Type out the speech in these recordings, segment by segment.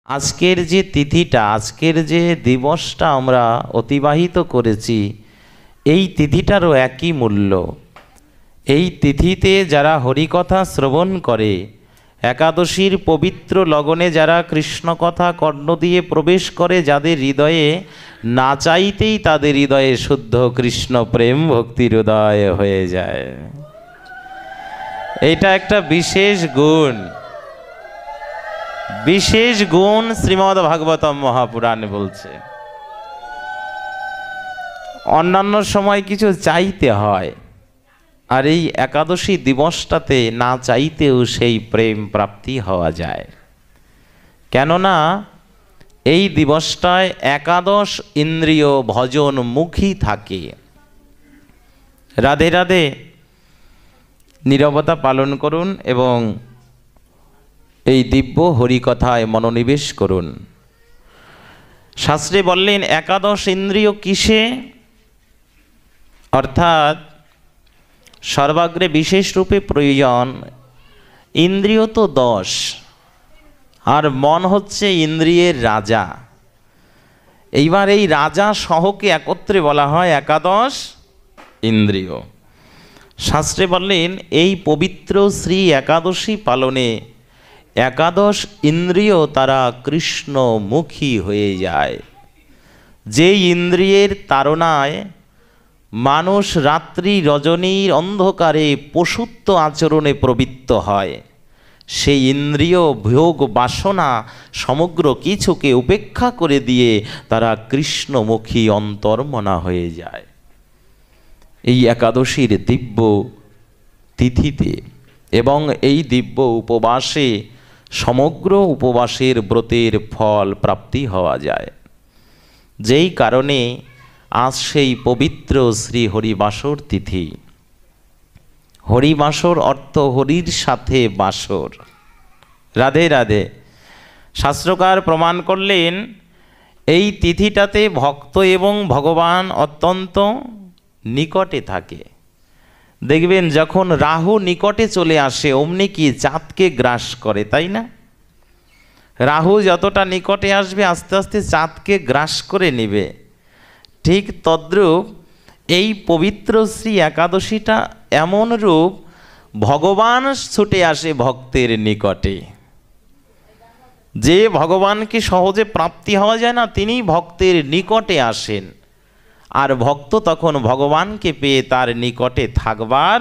আজকের যে তিথিটা, আজকের যে দিবসটা আমরা অতিবাহিত করেছি, এই তিথিটারও একই মূল্য। এই তিথিতে যারা হরিকথা শ্রবণ করে, একাদশীর পবিত্র লগনে যারা কৃষ্ণকথা কর্ণ দিয়ে প্রবেশ করে, যাদের হৃদয়ে না চাইতেই তাদের হৃদয়ে শুদ্ধ কৃষ্ণ প্রেম ভক্তির হৃদয় হয়ে যায়। এটা একটা বিশেষ গুণ, বিশেষ গুণ শ্রীমদ্ ভাগবতম মহাপুরাণে বলছে। অন্যান্য সময় কিছু চাইতে হয়, আর এই একাদশী দিবসটাতে না চাইতেও সেই প্রেম প্রাপ্তি হওয়া যায়। কেননা এই দিবসটায় একাদশ ইন্দ্রিয় ভজনমুখী থাকে। রাধে রাধে, নীরবতা পালন করুন এবং এই দিব্য হরিকথায় মনোনিবেশ করুন। শাস্ত্রে বললেন একাদশ ইন্দ্রিয় কিসে, অর্থাৎ সর্বাগ্রে বিশেষ রূপে প্রয়োজন। ইন্দ্রিয় তো 10, আর মন হচ্ছে ইন্দ্রিয়ের রাজা। এইবার এই রাজা সহকে একত্রে বলা হয় একাদশ ইন্দ্রিয়। শাস্ত্রে বললেন এই পবিত্র শ্রী একাদশী পালনে একাদশ ইন্দ্রিয় তারা কৃষ্ণমুখী হয়ে যায়। যে ইন্দ্রিয়ের তাড়নায় মানুষ রাত্রি রজনীর অন্ধকারে পশুত্ব আচরণে প্রবৃত্ত হয়, সেই ইন্দ্রিয় ভোগ বাসনা সমগ্র কিছুকে উপেক্ষা করে দিয়ে তারা কৃষ্ণমুখী অন্তর্মনা হয়ে যায়। এই একাদশীর দিব্য তিথিতে এবং এই দিব্য উপবাসে সমগ্র উপবাসের ব্রতের ফল প্রাপ্তি হওয়া যায়। যেই কারণে আজ সেই পবিত্র শ্রী হরিবাসর তিথি। হরিবাসর অর্থ হরির সাথে বাসর। রাধে রাধে। শাস্ত্রকার প্রমাণ করলেন এই তিথিটাতে ভক্ত এবং ভগবান অত্যন্ত নিকটে থাকে। দেখবেন যখন রাহু নিকটে চলে আসে অমনি কি চাঁদকে গ্রাস করে, তাই না? রাহু যতটা নিকটে আসবে আস্তে আস্তে চাঁদকে গ্রাস করে নেবে। ঠিক তদ্রূপ এই পবিত্র শ্রী একাদশীটা এমন রূপ, ভগবান ছুটে আসে ভক্তের নিকটে। যে ভগবানকে সহজে প্রাপ্তি হওয়া যায় না, তিনি ভক্তের নিকটে আসেন, আর ভক্ত তখন ভগবানকে পেয়ে তার নিকটে থাকবার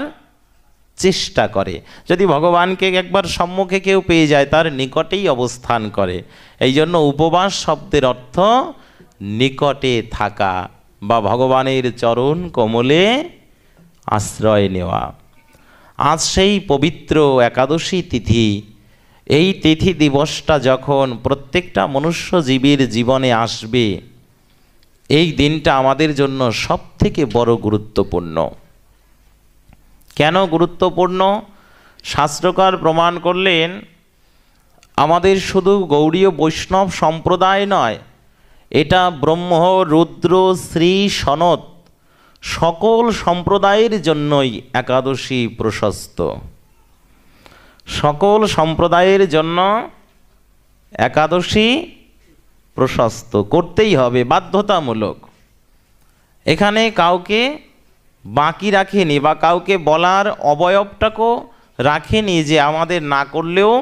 চেষ্টা করে। যদি ভগবানকে একবার সম্মুখে কেউ পেয়ে যায় তার নিকটেই অবস্থান করে। এই জন্য উপবাস শব্দের অর্থ নিকটে থাকা বা ভগবানের চরণ কমলে আশ্রয় নেওয়া। আজ সেই পবিত্র একাদশী তিথি। এই তিথি দিবসটা যখন প্রত্যেকটা মনুষ্য জীবের জীবনে আসবে, এই দিনটা আমাদের জন্য সব থেকে বড় গুরুত্বপূর্ণ। কেন গুরুত্বপূর্ণ? শাস্ত্রকার প্রমাণ করলেন আমাদের শুধু গৌড়ীয় বৈষ্ণব সম্প্রদায় নয়, এটা ব্রহ্ম রুদ্র শ্রী সনত সকল সম্প্রদায়ের জন্যই একাদশী প্রশস্ত। সকল সম্প্রদায়ের জন্য একাদশী প্রশস্ত, করতেই হবে, বাধ্যতামূলক। এখানে কাউকে বাকি রাখেনি বা কাউকে বলার অবয়বটাকেও রাখেনি যে আমাদের না করলেও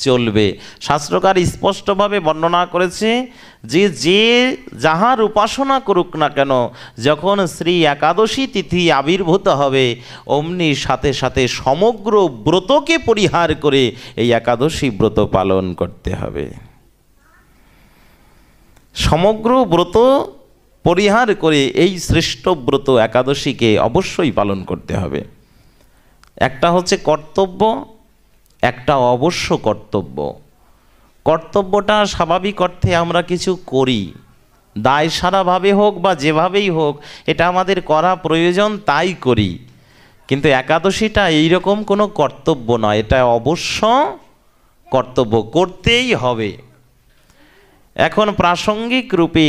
চলবে। শাস্ত্রকার স্পষ্টভাবে বর্ণনা করেছে যে যে যাহার উপাসনা করুক না কেন, যখন শ্রী একাদশী তিথি আবির্ভূত হবে অমনি সাথে সাথে সমগ্র ব্রতকে পরিহার করে এই একাদশী ব্রত পালন করতে হবে। সমগ্র ব্রত পরিহার করে এই শ্রেষ্ঠ ব্রত একাদশীকে অবশ্যই পালন করতে হবে। একটা হচ্ছে কর্তব্য, একটা অবশ্য কর্তব্য। কর্তব্যটা স্বাভাবিক অর্থে আমরা কিছু করি, দায় সারাভাবে হোক বা যেভাবেই হোক, এটা আমাদের করা প্রয়োজন তাই করি। কিন্তু একাদশীটা এইরকম কোনো কর্তব্য নয়, এটা অবশ্য কর্তব্য, করতেই হবে। এখন প্রাসঙ্গিক রূপে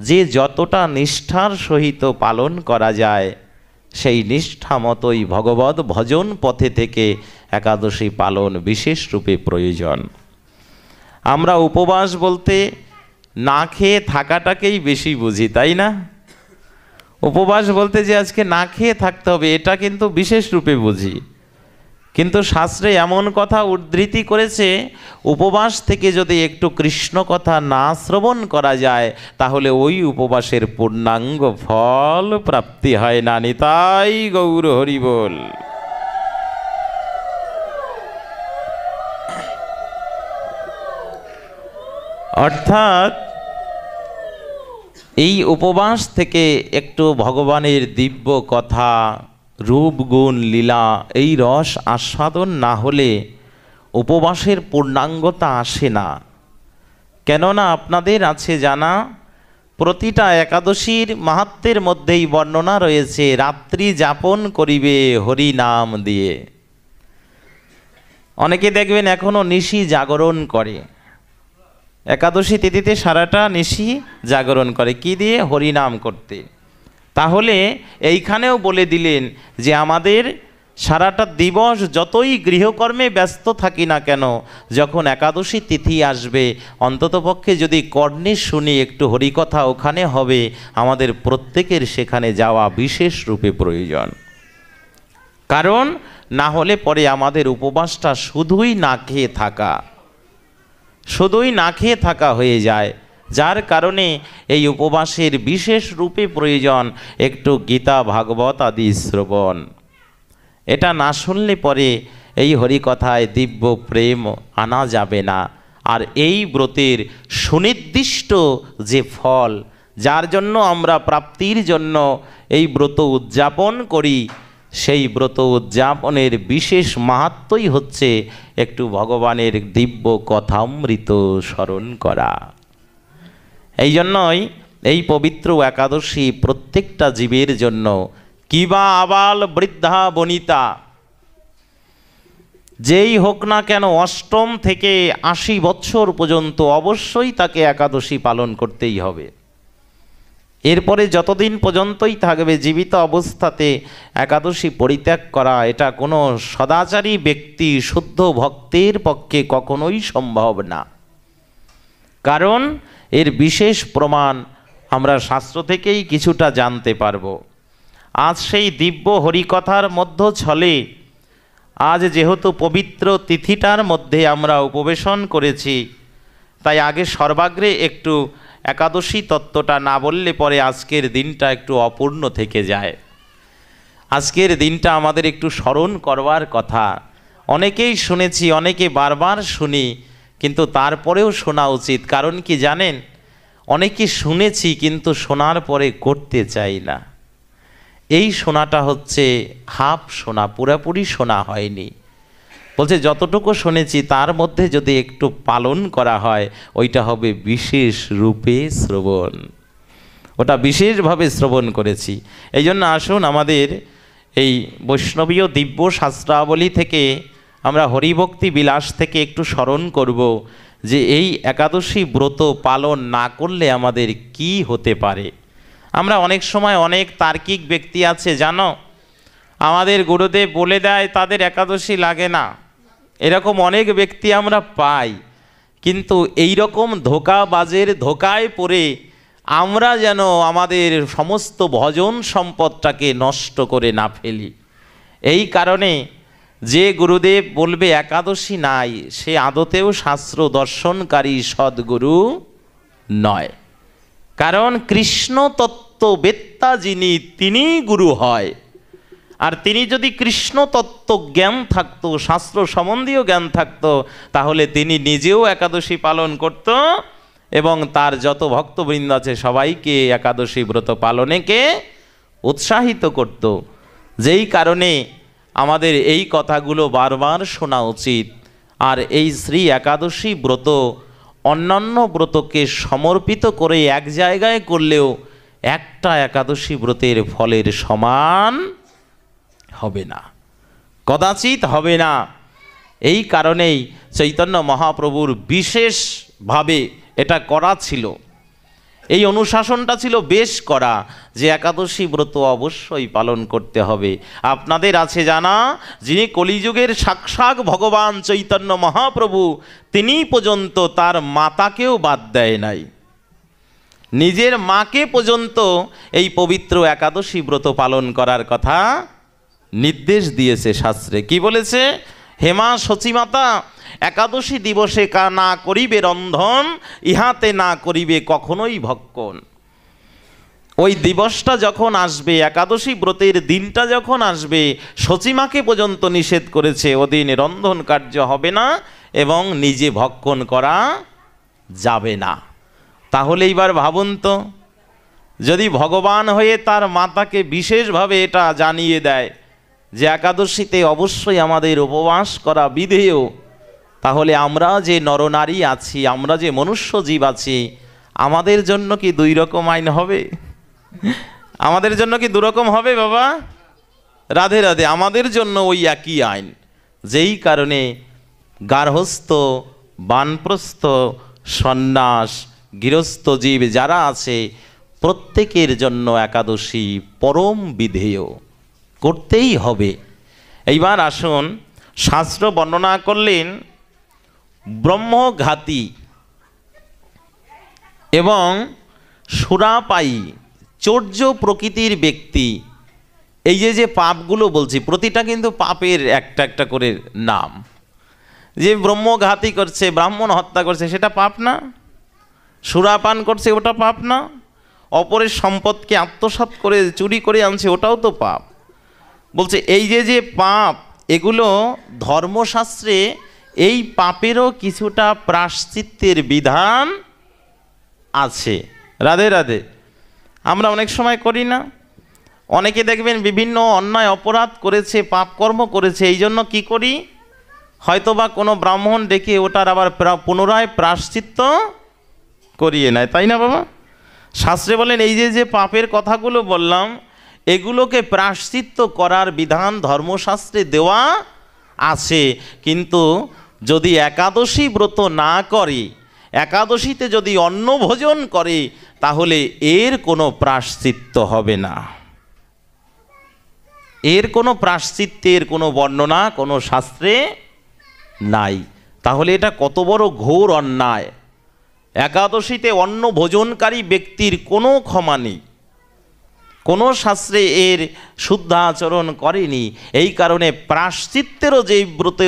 যে যতটা নিষ্ঠার সহিত পালন করা যায়, সেই নিষ্ঠা মতোই ভগবত ভজন পথে থেকে একাদশী পালন বিশেষ রূপে প্রয়োজন। আমরা উপবাস বলতে না খেয়ে থাকাটাকেই বেশি বুঝি, তাই না? উপবাস বলতে যে আজকে না খেয়ে থাকতে হবে, এটা কিন্তু বিশেষ রূপে বুঝি। কিন্তু শাস্ত্রে এমন কথা উদ্ধৃতি করেছে, উপবাস থেকে যদি একটু কৃষ্ণ কথা না শ্রবণ করা যায় তাহলে ওই উপবাসের পূর্ণাঙ্গ ফল প্রাপ্তি হয় না। নিতাই গৌর হরি বল। অর্থাৎ এই উপবাস থেকে একটু ভগবানের দিব্য কথা, রূপ গুণ লীলা এই রস আস্বাদন না হলে উপবাসের পূর্ণাঙ্গতা আসে না। কেননা আপনাদের আছে জানা, প্রতিটা একাদশীর মাহাত্ম্যের মধ্যেই বর্ণনা রয়েছে রাত্রি যাপন করিবে হরি নাম দিয়ে। অনেকে দেখবেন এখনো নিশি জাগরণ করে, একাদশী তিথিতে সারাটা নিশি জাগরণ করে, কি দিয়ে? হরিনাম করতে। তাহলে এইখানেও বলে দিলেন যে আমাদের সারাটা দিবস যতই গৃহকর্মে ব্যস্ত থাকি না কেন, যখন একাদশী তিথি আসবে অন্ততপক্ষে যদি কর্ণে শুনি একটু হরিকথা ওখানে হবে, আমাদের প্রত্যেকের সেখানে যাওয়া বিশেষ রূপে প্রয়োজন। কারণ না হলে পরে আমাদের উপবাসটা শুধুই না খেয়ে থাকা, শুধুই না খেয়ে থাকা হয়ে যায়। যার কারণে এই উপবাসের বিশেষ রূপে প্রয়োজন একটু গীতা ভাগবত আদি শ্রবণ। এটা না শুনলে পরে এই হরিকথায় দিব্য প্রেম আনা যাবে না। আর এই ব্রতের সুনির্দিষ্ট যে ফল, যার জন্য আমরা প্রাপ্তির জন্য এই ব্রত উদযাপন করি, সেই ব্রত উদযাপনের বিশেষ মাহাত্ম্যই হচ্ছে একটু ভগবানের দিব্য কথামৃত স্মরণ করা। এই জন্যই এই পবিত্র একাদশী প্রত্যেকটা জীবের জন্য, কিবা আবাল বৃদ্ধা বনিতা যেই হোক না কেন, অষ্টম থেকে ৮০ বছর পর্যন্ত অবশ্যই তাকে একাদশী পালন করতেই হবে। এরপরে যতদিন পর্যন্তই থাকবে জীবিত অবস্থাতে একাদশী পরিত্যাগ করা, এটা কোনো সদাচারী ব্যক্তি শুদ্ধ ভক্তের পক্ষে কখনোই সম্ভব না। কারণ এর বিশেষ প্রমাণ আমরা শাস্ত্র থেকেই কিছুটা জানতে পারব। আজ সেই দিব্য হরিকথার মধ্য ছলে, আজ যেহেতু পবিত্র তিথিটার মধ্যে আমরা উপবেশন করেছি, তাই আগে সর্বাগ্রে একটু একাদশী তত্ত্বটা না বললে পরে আজকের দিনটা একটু অপূর্ণ থেকে যায়। আজকের দিনটা আমাদের একটু স্মরণ করবার কথা। অনেকেই শুনেছি, অনেকে বারবার শুনি, কিন্তু তারপরেও শোনা উচিত। কারণ কি জানেন, অনেকে শুনেছি কিন্তু শোনার পরে করতে চাই না। এই শোনাটা হচ্ছে হাফ শোনা, পুরোপুরি শোনা হয়নি। বলছে যতটুকু শুনেছি তার মধ্যে যদি একটু পালন করা হয়, ওইটা হবে বিশেষ রূপে শ্রবণ, ওটা বিশেষভাবে শ্রবণ করেছি। এই জন্য আসুন আমাদের এই বৈষ্ণবীয় দিব্য শাস্ত্রাবলী থেকে আমরা হরিভক্তি বিলাস থেকে একটু স্মরণ করব যে এই একাদশী ব্রত পালন না করলে আমাদের কি হতে পারে। আমরা অনেক সময়, অনেক তার্কিক ব্যক্তি আছে জানো, আমাদের গুরুদেব বলে দেয় তাদের একাদশী লাগে না, এরকম অনেক ব্যক্তি আমরা পাই। কিন্তু এই রকম ধোঁকাবাজের ধোঁকায় পড়ে আমরা যেন আমাদের সমস্ত ভজন সম্পদটাকে নষ্ট করে না ফেলি। এই কারণে যে গুরুদেব বলবে একাদশী নাই, সে আদতেও শাস্ত্র দর্শনকারী সদ্গুরু নয়। কারণ কৃষ্ণ তত্ত্ববেত্তা যিনি, তিনি গুরু হয়। আর তিনি যদি কৃষ্ণ তত্ত্ব জ্ঞান থাকতো, শাস্ত্র সম্বন্ধীয় জ্ঞান থাকতো, তাহলে তিনি নিজেও একাদশী পালন করত এবং তার যত ভক্তবৃন্দ আছে সবাইকে একাদশী ব্রত পালনেকে উৎসাহিত করত। যেই কারণে আমাদের এই কথাগুলো বারবার শোনা উচিত। আর এই শ্রী একাদশী ব্রত অন্যান্য ব্রতকে সমর্পিত করে এক জায়গায় করলেও একটা একাদশী ব্রতের ফলের সমান হবে না, কদাচিৎ হবে না। এই কারণেই চৈতন্য মহাপ্রভুর বিশেষভাবে এটা করা ছিল। এই অনুশাসনটা ছিল বেশ করা, যে একাদশী ব্রত অবশ্যই পালন করতে হবে। আপনাদের আছে জানা, যিনি কলিযুগের সাক্ষাৎ ভগবান চৈতন্য মহাপ্রভু, তিনি পর্যন্ত তার মাতাকেও বাদ দেয় নাই, নিজের মাকে পর্যন্ত এই পবিত্র একাদশী ব্রত পালন করার কথা নির্দেশ দিয়েছে শাস্ত্রে। কি বলেছে? হেমা সচিমাতা, একাদশী দিবসে না করিবে রন্ধন, ইহাতে না করিবে কখনোই ভক্ষণ। ওই দিবসটা যখন আসবে, একাদশী ব্রতের দিনটা যখন আসবে, সচিমাকে পর্যন্ত নিষেধ করেছে, ওদিন রন্ধন কার্য হবে না এবং নিজে ভক্ষণ করা যাবে না। তাহলে এইবার ভাবুন তো, যদি ভগবান হয়ে তার মাতাকে বিশেষভাবে এটা জানিয়ে দেয় যে একাদশীতে অবশ্যই আমাদের উপবাস করা বিধেয়, তাহলে আমরা যে নরনারী আছি, আমরা যে মনুষ্য জীব আছি, আমাদের জন্য কি দুই রকম আইন হবে? আমাদের জন্য কি দুরকম হবে বাবা? রাধে রাধে। আমাদের জন্য ওই একই আইন। যেই কারণে গার্হস্থ, বানপ্রস্থ, সন্ন্যাস, গৃহস্থ জীব যারা আছে, প্রত্যেকের জন্য একাদশী পরম বিধেয়, করতেই হবে। এইবার আসুন, শাস্ত্র বর্ণনা করলেন ব্রহ্মঘাতী এবং সুরাপায়ী, চৌর্য প্রকৃতির ব্যক্তি, এই যে পাপগুলো বলছি, প্রতিটা কিন্তু পাপের একটা একটা করে নাম। যে ব্রহ্মঘাতী করছে, ব্রাহ্মণ হত্যা করছে, সেটা পাপ না? সুরাপান করছে, ওটা পাপ না? অপরের সম্পদকে আত্মসাৎ করে চুরি করে আনছে, ওটাও তো পাপ। বলছে এই যে পাপ, এগুলো ধর্মশাস্ত্রে এই পাপেরও কিছুটা প্রায়শ্চিত্তের বিধান আছে। রাধে রাধে। আমরা অনেক সময় করি না? অনেকে দেখবেন বিভিন্ন অন্যায় অপরাধ করেছে, পাপকর্ম করেছে, এই জন্য কী করি, হয়তোবা কোনো ব্রাহ্মণ ডেকে ওটার আবার পুনরায় প্রায়শ্চিত্ত করিয়ে নেয়, তাই না বাবা? শাস্ত্রে বলেন এই যে পাপের কথাগুলো বললাম, এগুলোকে প্রায়শ্চিত্ত করার বিধান ধর্মশাস্ত্রে দেওয়া আছে। কিন্তু যদি একাদশী ব্রত না করে, একাদশীতে যদি অন্ন ভোজন করে, তাহলে এর কোনো প্রায়শ্চিত্ত হবে না। এর কোনো প্রায়শ্চিত্তের কোনো বর্ণনা কোনো শাস্ত্রে নাই। তাহলে এটা কত বড় ঘোর অন্যায়। একাদশীতে অন্ন ভোজনকারী ব্যক্তির কোনো ক্ষমা নেই, কোনো শাস্ত্রে এর শুদ্ধাচরণ করেনি। এই কারণে প্রায়শ্চিত্তেরও যেই ব্রত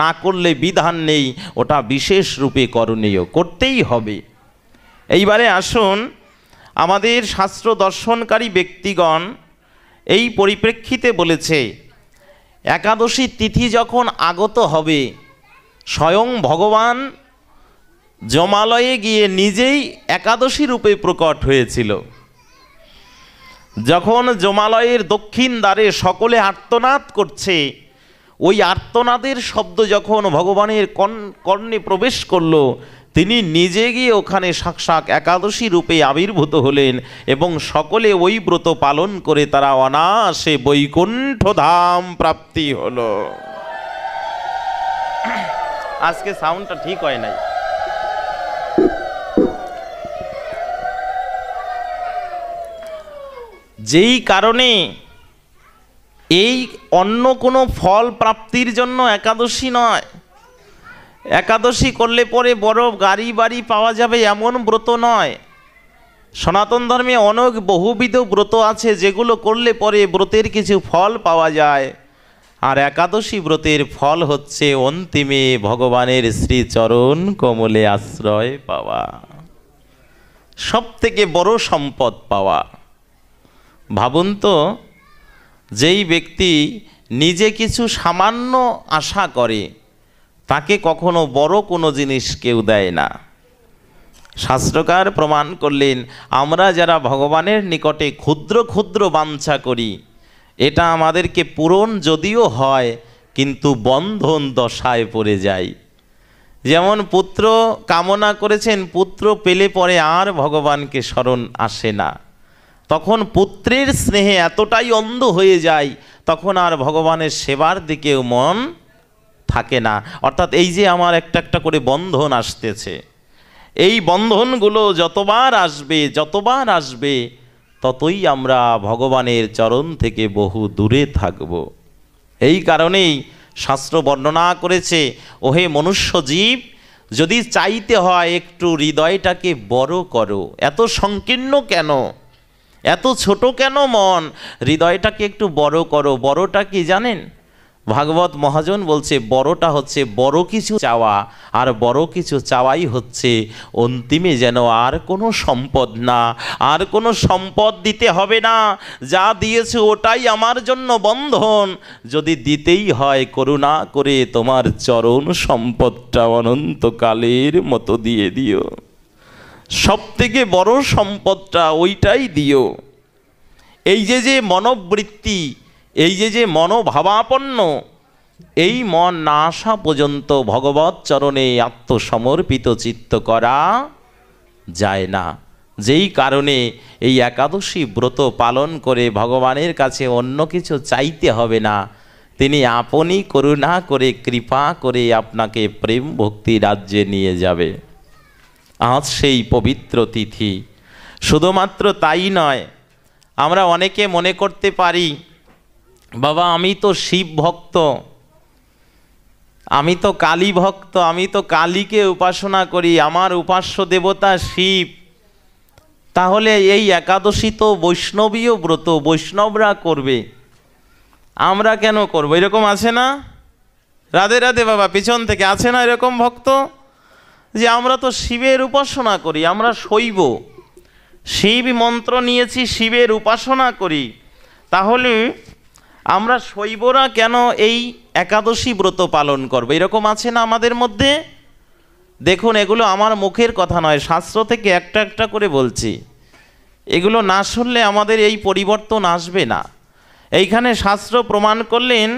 না করলে বিধান নেই, ওটা বিশেষ রূপে করণীয়, করতেই হবে। এইবারে আসুন, আমাদের শাস্ত্র দর্শনকারী ব্যক্তিগণ এই পরিপ্রেক্ষিতে বলেছে, একাদশী তিথি যখন আগত হবে, স্বয়ং ভগবান জমালয়ে গিয়ে নিজেই একাদশী রূপে প্রকট হয়েছিল। যখন জমালয়ের দক্ষিণ দ্বারে সকলে আর্তনাদ করছে, ওই আর্তনাদের শব্দ যখন ভগবানের কর্ণে প্রবেশ করলো, তিনি নিজে গিয়ে ওখানে সাক্ষাৎ একাদশী রূপে আবির্ভূত হলেন এবং সকলে ওই ব্রত পালন করে তারা অনায়াসে বৈকুণ্ঠ ধাম প্রাপ্তি হলো। আজকে সাউন্ডটা ঠিক হয় নাই। যেই কারণে এই অন্য কোনো ফল প্রাপ্তির জন্য একাদশী নয়। একাদশী করলে পরে বড় গাড়ি বাড়ি পাওয়া যাবে এমন ব্রত নয়। সনাতন ধর্মে অনেক বহুবিধ ব্রত আছে, যেগুলো করলে পরে ব্রতের কিছু ফল পাওয়া যায়। আর একাদশী ব্রতের ফল হচ্ছে অন্তিমে ভগবানের শ্রীচরণ কমলে আশ্রয় পাওয়া, সব থেকে বড় সম্পদ পাওয়া। ভাবুন তো, যেই ব্যক্তি নিজে কিছু সামান্য আশা করে, তাকে কখনো বড় কোনো জিনিস কেউ দেয় না। শাস্ত্রকার প্রমাণ করলেন, আমরা যারা ভগবানের নিকটে ক্ষুদ্র ক্ষুদ্র বাঞ্ছা করি, এটা আমাদেরকে পূরণ যদিও হয়, কিন্তু বন্ধন দশায় পড়ে যায়। যেমন পুত্র কামনা করেছেন, পুত্র পেলে পরে আর ভগবানকে স্মরণ আসে না, তখন পুত্রের স্নেহে এতটাই অন্ধ হয়ে যায়, তখন আর ভগবানের সেবার দিকেও মন থাকে না। অর্থাৎ এই যে আমার একটা একটা করে বন্ধন আসতেছে, এই বন্ধনগুলো যতবার আসবে ততই আমরা ভগবানের চরণ থেকে বহু দূরে থাকব। এই কারণেই শাস্ত্র বর্ণনা করেছে, ওহে মনুষ্য জীব, যদি চাইতে হয় একটু হৃদয়টাকে বড় করো। এত সংকীর্ণ কেন, এত ছোট কেন মন? হৃদয়টাকে একটু বড় করো। বড়টা কি জানেন? ভাগবত মহাজন বলছে বড়টা হচ্ছে বড় কিছু চাওয়া, আর বড় কিছু চাওয়াই হচ্ছে অন্তিমে যেন আর কোনো সম্পদ না, আর কোনো সম্পদ দিতে হবে না, যা দিয়েছে ওটাই আমার জন্য বন্ধন। যদি দিতেই হয় করুণা করে তোমার চরণ সম্পদটা অনন্তকালের মতো দিয়ে দিও। সব থেকে বড় সম্পদটা ওইটাই দিও। এই যে মনোবৃত্তি, এই যে মনোভাবাপন্ন, এই মন না আসা পর্যন্ত ভগবৎ চরণে আত্মসমর্পিত চিত্ত করা যায় না। যেই কারণে এই একাদশী ব্রত পালন করে ভগবানের কাছে অন্য কিছু চাইতে হবে না, তিনি আপনি করুণা করে কৃপা করে আপনাকে প্রেম ভক্তি রাজ্যে নিয়ে যাবে। আজ সেই পবিত্র তিথি। শুধুমাত্র তাই নয়, আমরা অনেকে মনে করতে পারি, বাবা আমি তো শিব ভক্ত, আমি তো কালী ভক্ত, আমি তো কালীকে উপাসনা করি, আমার উপাস্য দেবতা শিব, তাহলে এই একাদশী তো বৈষ্ণবীয় ব্রত, বৈষ্ণবরা করবে, আমরা কেন করব? এরকম আছে না? রাধে রাধে বাবা, পিছন থেকে আছে না এরকম ভক্ত, যে আমরা তো শিবের উপাসনা করি, আমরা শৈব, শিব মন্ত্র নিয়েছি, শিবের উপাসনা করি, তাহলে আমরা শৈবরা কেন এই একাদশী ব্রত পালন করব? এরকম আছে না আমাদের মধ্যে? দেখুন, এগুলো আমার মুখের কথা নয়, শাস্ত্র থেকে একটা একটা করে বলছি। এগুলো না শুনলে আমাদের এই পরিবর্তন আসবে না। এইখানে শাস্ত্র প্রমাণ করলেন,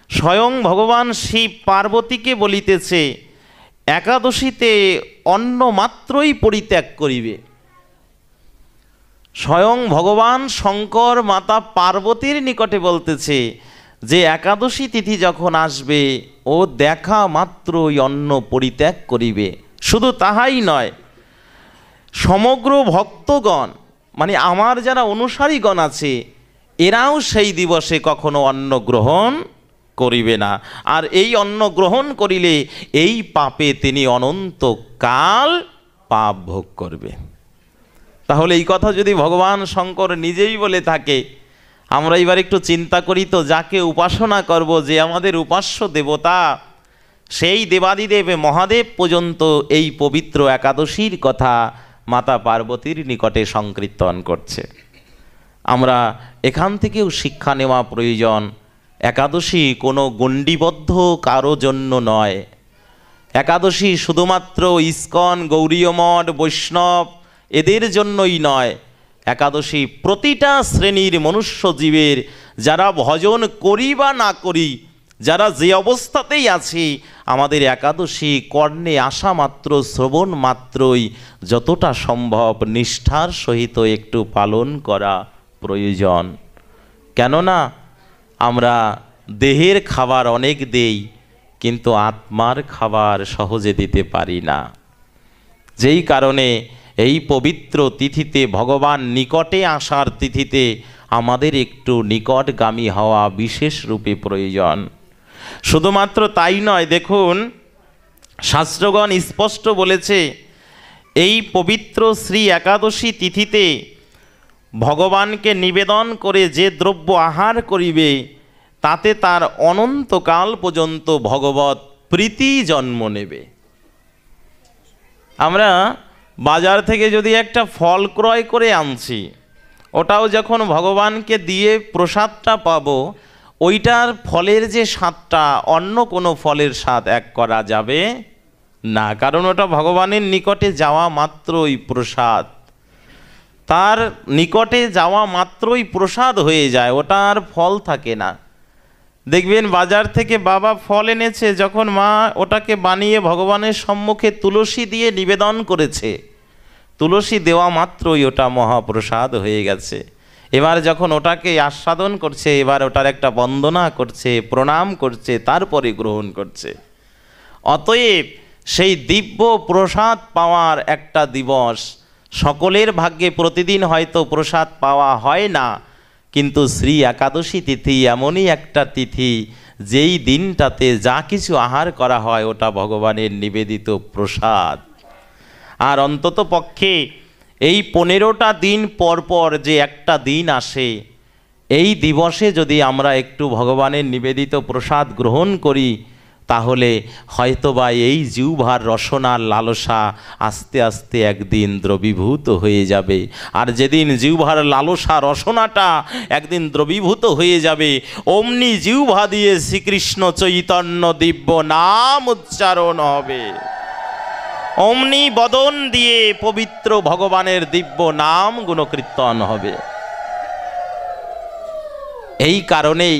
স্বয়ং ভগবান শিব পার্বতীকে বলিতেছে একাদশীতে অন্ন মাত্রই পরিত্যাগ করিবে। স্বয়ং ভগবান শঙ্কর মাতা পার্বতীর নিকটে বলতেছে যে একাদশী তিথি যখন আসবে ও দেখা মাত্রই অন্ন পরিত্যাগ করিবে। শুধু তাহাই নয়, সমগ্র ভক্তগণ, মানে আমার যারা অনুসারীগণ আছে, এরাও সেই দিবসে কখনো অন্ন গ্রহণ করিবে না। আর এই অন্ন গ্রহণ করিলে এই পাপে তিনি অনন্তকাল পাপ ভোগ করবে। তাহলে এই কথা যদি ভগবান শঙ্কর নিজেই বলে থাকে, আমরা এবার একটু চিন্তা করি তো, যাকে উপাসনা করব, যে আমাদের উপাস্য দেবতা, সেই দেবাদিদেব মহাদেব পর্যন্ত এই পবিত্র একাদশীর কথা মাতা পার্বতীর নিকটে সংকীর্তন করছে। আমরা এখান থেকেও শিক্ষা নেওয়া প্রয়োজন। একাদশী কোনো গণ্ডিবদ্ধ কারো জন্য নয়। একাদশী শুধুমাত্র ইস্কন, গৌরীয় মঠ, বৈষ্ণব এদের জন্যই নয়। একাদশী প্রতিটা শ্রেণীর মনুষ্য জীবের, যারা ভজন করি বা না করি, যারা যে অবস্থাতেই আছি, আমাদের একাদশী কর্ণে আসা মাত্র, শ্রবণ মাত্রই যতটা সম্ভব নিষ্ঠার সহিত একটু পালন করা প্রয়োজন। কেননা আমরা দেহের খাবার অনেক দেই, কিন্তু আত্মার খাবার সহজে দিতে পারি না। যেই কারণে এই পবিত্র তিথিতে, ভগবান নিকটে আসার তিথিতে আমাদের একটু নিকটগামী হওয়া বিশেষ রূপে প্রয়োজন। শুধুমাত্র তাই নয়, দেখুন শাস্ত্রগণ স্পষ্ট বলেছে, এই পবিত্র শ্রী একাদশী তিথিতে ভগবানকে নিবেদন করে যে দ্রব্য আহার করিবে, তাতে তার অনন্তকাল পর্যন্ত ভগবৎ প্রীতি জন্ম নেবে। আমরা বাজার থেকে যদি একটা ফল ক্রয় করে আনছি, ওটাও যখন ভগবানকে দিয়ে প্রসাদটা পাবো, ওইটার ফলের যে স্বাদটা অন্য কোনো ফলের স্বাদ এক করা যাবে না, কারণ ওটা ভগবানের নিকটে যাওয়া মাত্রই প্রসাদ, তার নিকটে যাওয়া মাত্রই প্রসাদ হয়ে যায়, ওটা আর ফল থাকে না। দেখবেন বাজার থেকে বাবা ফল এনেছে, যখন মা ওটাকে বানিয়ে ভগবানের সম্মুখে তুলসী দিয়ে নিবেদন করেছে, তুলসী দেওয়া মাত্রই ওটা মহাপ্রসাদ হয়ে গেছে। এবার যখন ওটাকে আস্বাদন করছে, এবার ওটার একটা বন্দনা করছে, প্রণাম করছে, তারপরে গ্রহণ করছে। অতএব সেই দিব্য প্রসাদ পাওয়ার একটা দিবস। সকলের ভাগ্যে প্রতিদিন হয়তো প্রসাদ পাওয়া হয় না, কিন্তু শ্রী একাদশী তিথি এমনই একটা তিথি যেই দিনটাতে যা কিছু আহার করা হয় ওটা ভগবানের নিবেদিত প্রসাদ। আর অন্তত পক্ষে এই 15টা দিন পর পর যে একটা দিন আসে, এই দিবসে যদি আমরা একটু ভগবানের নিবেদিত প্রসাদ গ্রহণ করি, তাহলে হয়তোবা এই জিহ্বার রসনার লালসা আস্তে আস্তে একদিন দ্রবীভূত হয়ে যাবে। আর যেদিন জিহ্বার লালসা রসনাটা একদিন দ্রবীভূত হয়ে যাবে, অমনি জিহ্বা দিয়ে শ্রীকৃষ্ণ চৈতন্য দিব্য নাম উচ্চারণ হবে, অমনি বদন দিয়ে পবিত্র ভগবানের দিব্য নাম গুণকীর্তন হবে। এই কারণেই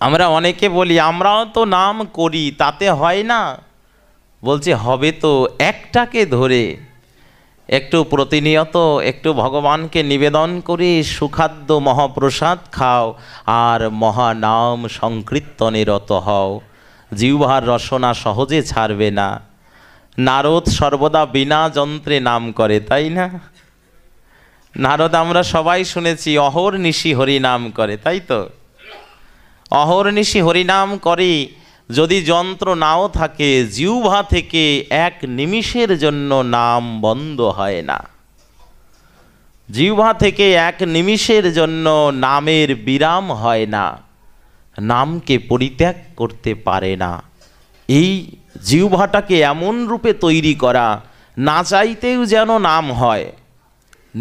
আমরা অনেকে বলি আমরাও তো নাম করি, তাতে হয় না। বলছে হবে তো, একটাকে ধরে একটু প্রতিনিয়ত একটু ভগবানকে নিবেদন করে সুখাদ্য মহাপ্রসাদ খাও আর মহানাম সংকীর্তনে রত হও। জিহ্বার রসনা সহজে ছাড়বে না। নারদ সর্বদা বিনা যন্ত্রে নাম করে, তাই না? নারদ আমরা সবাই শুনেছি অহর্নিশি হরিনাম করে, তাই তো? অহর্নিশি হরিনাম করে, যদি যন্ত্র নাও থাকে জিহ্বা থেকে এক নিমিষের জন্য নাম বন্ধ হয় না। জিহ্বা থেকে এক নিমিষের জন্য নামের বিরাম হয় না, নামকে পরিত্যাগ করতে পারে না। এই জিহ্বাটাকে এমন রূপে তৈরি করা, না চাইতেও যেন নাম হয়,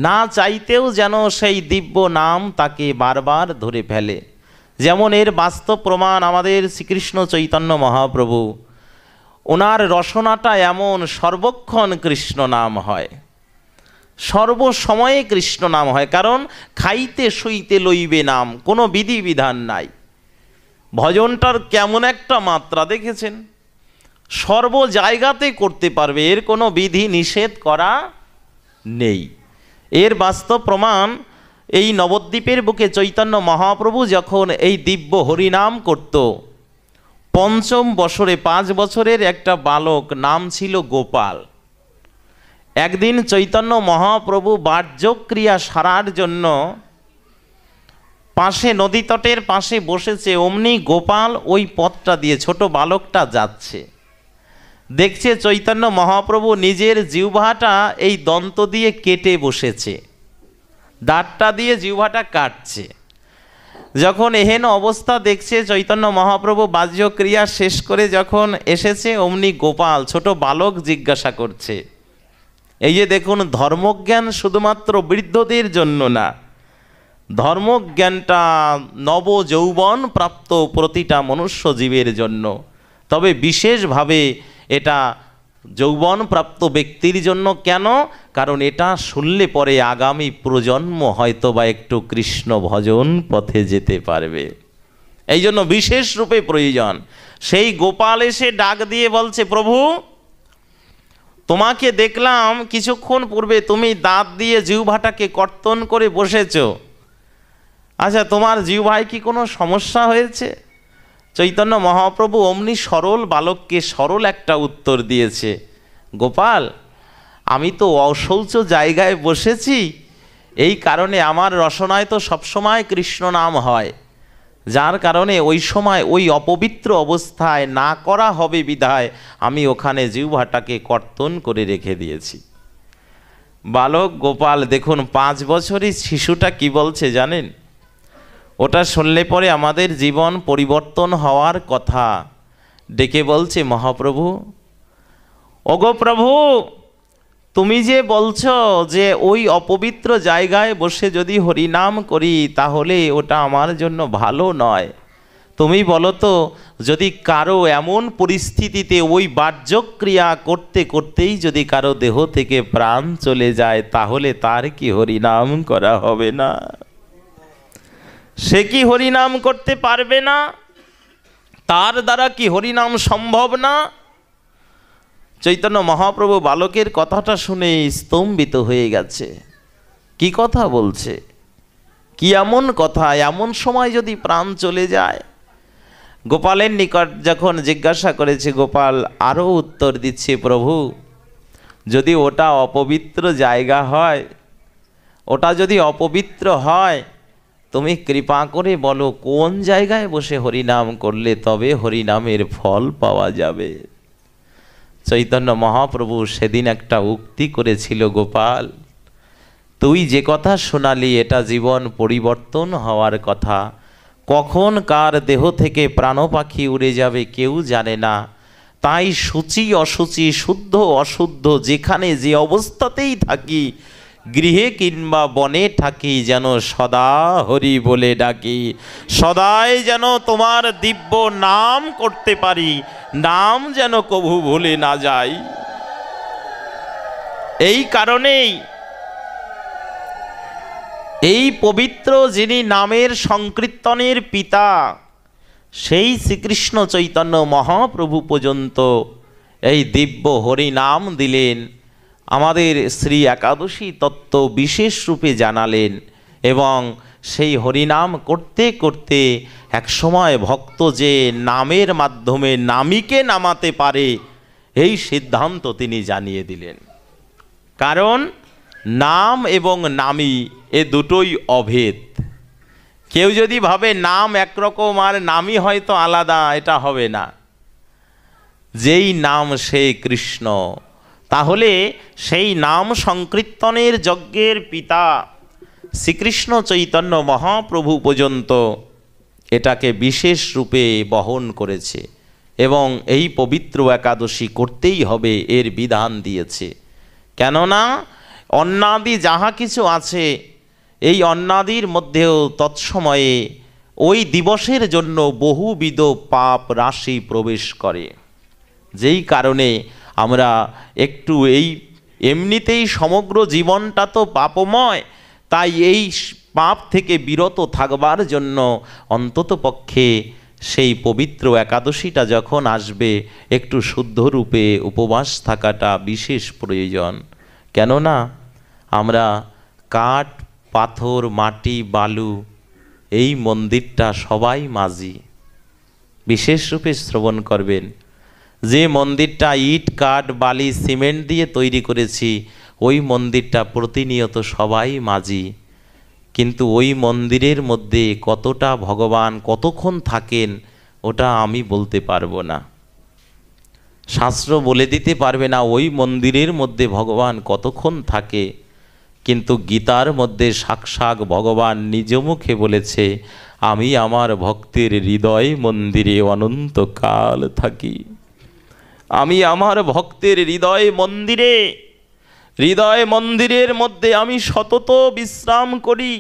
না চাইতেও যেন সেই দিব্য নাম তাকে বারবার ধরে ফেলে। যেমন এর বাস্তব প্রমাণ আমাদের শ্রীকৃষ্ণ চৈতন্য মহাপ্রভু। ওনার রসনাটা এমন, সর্বক্ষণ কৃষ্ণ নাম হয়, সর্বসময়ে কৃষ্ণ নাম হয়। কারণ খাইতে শুইতে লইবে নাম, কোনো বিধি বিধান নাই। ভজনটার কেমন একটা মাত্রা দেখেছেন, সর্ব জায়গাতে করতে পারবে, এর কোনো বিধি নিষেধ করা নেই। এর বাস্তব প্রমাণ এই নবদ্বীপের বুকে চৈতন্য মহাপ্রভু যখন এই দিব্য হরিনাম করত, 5ম বছরে 5 বছরের একটা বালক, নাম ছিল গোপাল। একদিন চৈতন্য মহাপ্রভু বাহ্যক্রিয়া সারার জন্য পাশে নদী তটের পাশে বসেছে, অমনি গোপাল ওই পথটা দিয়ে, ছোট বালকটা যাচ্ছে, দেখছে চৈতন্য মহাপ্রভু নিজের জিহ্বাটা এই দন্ত দিয়ে কেটে বসেছে, দাঁতটা দিয়ে জিহ্বাটা কাটছে। যখন এহেন অবস্থা দেখছে, চৈতন্য মহাপ্রভু বাহ্যক্রিয়া শেষ করে যখন এসেছে, অমনি গোপাল ছোট বালক জিজ্ঞাসা করছে, এই যে দেখুন, ধর্মজ্ঞান শুধুমাত্র বৃদ্ধদের জন্য না, ধর্মজ্ঞানটা নব যৌবন প্রাপ্ত প্রতিটা মনুষ্য জীবের জন্য, তবে বিশেষভাবে এটা যৌবন প্রাপ্ত ব্যক্তির জন্য। কেন? কারণ এটা শুনলে পরে আগামী প্রজন্ম হয়তো বা একটু কৃষ্ণ ভজন পথে যেতে পারবে, এই জন্য বিশেষ রূপে প্রয়োজন। সেই গোপাল এসে ডাক দিয়ে বলছে, প্রভু তোমাকে দেখলাম কিছুক্ষণ পূর্বে তুমি দাঁত দিয়ে জিহ্বাটাকে কর্তন করে বসেছ, আচ্ছা তোমার জিহ্বায় কি কোনো সমস্যা হয়েছে? চৈতন্য মহাপ্রভু অমনি সরল বালককে সরল একটা উত্তর দিয়েছে, গোপাল আমি তো অশৌচ জায়গায় বসেছি, এই কারণে আমার রসনায় তো সবসময় কৃষ্ণ নাম হয়, যার কারণে ওই সময় ওই অপবিত্র অবস্থায় না করা হবে বিধায় আমি ওখানে জিহ্বাটাকে কর্তন করে রেখে দিয়েছি। বালক গোপাল দেখুন, 5 বছরের শিশুটা কি বলছে জানেন? ওটা শুনলে পরে আমাদের জীবন পরিবর্তন হওয়ার কথা। ডেকে বলছে, মহাপ্রভু, ওগো প্রভু, তুমি যে বলছো যে ওই অপবিত্র জায়গায় বসে যদি হরিনাম করি তাহলে ওটা আমার জন্য ভালো নয়। তুমি বলো তো, যদি কারো এমন পরিস্থিতিতে ওই বাহ্যক্রিয়া করতে করতেই যদি কারো দেহ থেকে প্রাণ চলে যায়, তাহলে তার কি হরিনাম করা হবে না? সে কি হরিনাম করতে পারবে না? তার দ্বারা কি হরিনাম সম্ভব না? চৈতন্য মহাপ্রভু বালকের কথাটা শুনে স্তম্ভিত হয়ে গেছে। কি কথা বলছে, কি এমন কথা, এমন সময় যদি প্রাণ চলে যায়? গোপালের নিকট যখন জিজ্ঞাসা করেছে, গোপাল আরও উত্তর দিচ্ছে, প্রভু যদি ওটা অপবিত্র জায়গা হয়, ওটা যদি অপবিত্র হয়, তুমি কৃপা করে বলো কোন জায়গায় বসে হরিনাম করলে তবে হরিনামের ফল পাওয়া যাবে। চৈতন্য মহাপ্রভু সেদিন একটা উক্তি করেছিল, গোপাল তুই যে কথা শোনালি এটা জীবন পরিবর্তন হওয়ার কথা। কখন কার দেহ থেকে প্রাণ পাখি উড়ে যাবে কেউ জানে না। তাই সূচি অসুচি, শুদ্ধ অশুদ্ধ, যেখানে যে অবস্থাতেই থাকি, গৃহে কিংবা বনে থাকি, যেন সদা হরি বলে ডাকি। সদাই যেন তোমার দিব্য নাম করতে পারি, নাম যেন কভু ভুলে না যাই। এই কারণেই এই পবিত্র যিনি নামের সংকীর্তনের পিতা, সেই শ্রীকৃষ্ণ চৈতন্য মহাপ্রভু পর্যন্ত এই দিব্য হরি নাম দিলেন, আমাদের শ্রী একাদশী তত্ত্ব বিশেষ রূপে জানালেন। এবং সেই হরিনাম করতে করতে একসময় ভক্ত যে নামের মাধ্যমে নামীকে নামাতে পারে, এই সিদ্ধান্ত তিনি জানিয়ে দিলেন। কারণ নাম এবং নামী এ দুটোই অভেদ। কেউ যদি ভাবে নাম একরকম আর নামই হয়তো আলাদা, এটা হবে না। যেই নাম সে কৃষ্ণ, তাহলে সেই নাম সংকীর্তনের যজ্ঞের পিতা শ্রীকৃষ্ণ চৈতন্য মহাপ্রভু পর্যন্ত এটাকে বিশেষ রূপে বহন করেছে এবং এই পবিত্র একাদশী করতেই হবে এর বিধান দিয়েছে। কেননা অন্নাদি যাহা কিছু আছে, এই অন্নাদির মধ্যেও তৎসময়ে ওই দিবসের জন্য বহুবিধ পাপ রাশি প্রবেশ করে। যেই কারণে আমরা একটু এই এমনিতেই সমগ্র জীবনটা তো পাপময়, তাই এই পাপ থেকে বিরত থাকবার জন্য অন্তত পক্ষে সেই পবিত্র একাদশীটা যখন আসবে, একটু শুদ্ধ রূপে উপবাস থাকাটা বিশেষ প্রয়োজন। কেননা আমরা কাঠ, পাথর, মাটি, বালু, এই মন্দিরটা সবাই মাঝি। বিশেষ রূপে শ্রবণ করবেন, যে মন্দিরটা ইট, কাঠ, বালি, সিমেন্ট দিয়ে তৈরি করেছি, ওই মন্দিরটা প্রতিনিয়ত সবাই মাঝি। কিন্তু ওই মন্দিরের মধ্যে কতটা ভগবান কতক্ষণ থাকেন ওটা আমি বলতে পারবো না, শাস্ত্র বলে দিতে পারবে না ওই মন্দিরের মধ্যে ভগবান কতক্ষণ থাকে। কিন্তু গীতার মধ্যে সাক্ষাৎ ভগবান নিজ মুখে বলেছে, আমি আমার ভক্তের হৃদয় মন্দিরে অনন্তকাল থাকি। আমি আমার ভক্তের হৃদয় মন্দিরের মধ্যে আমি সতত বিশ্রাম করি।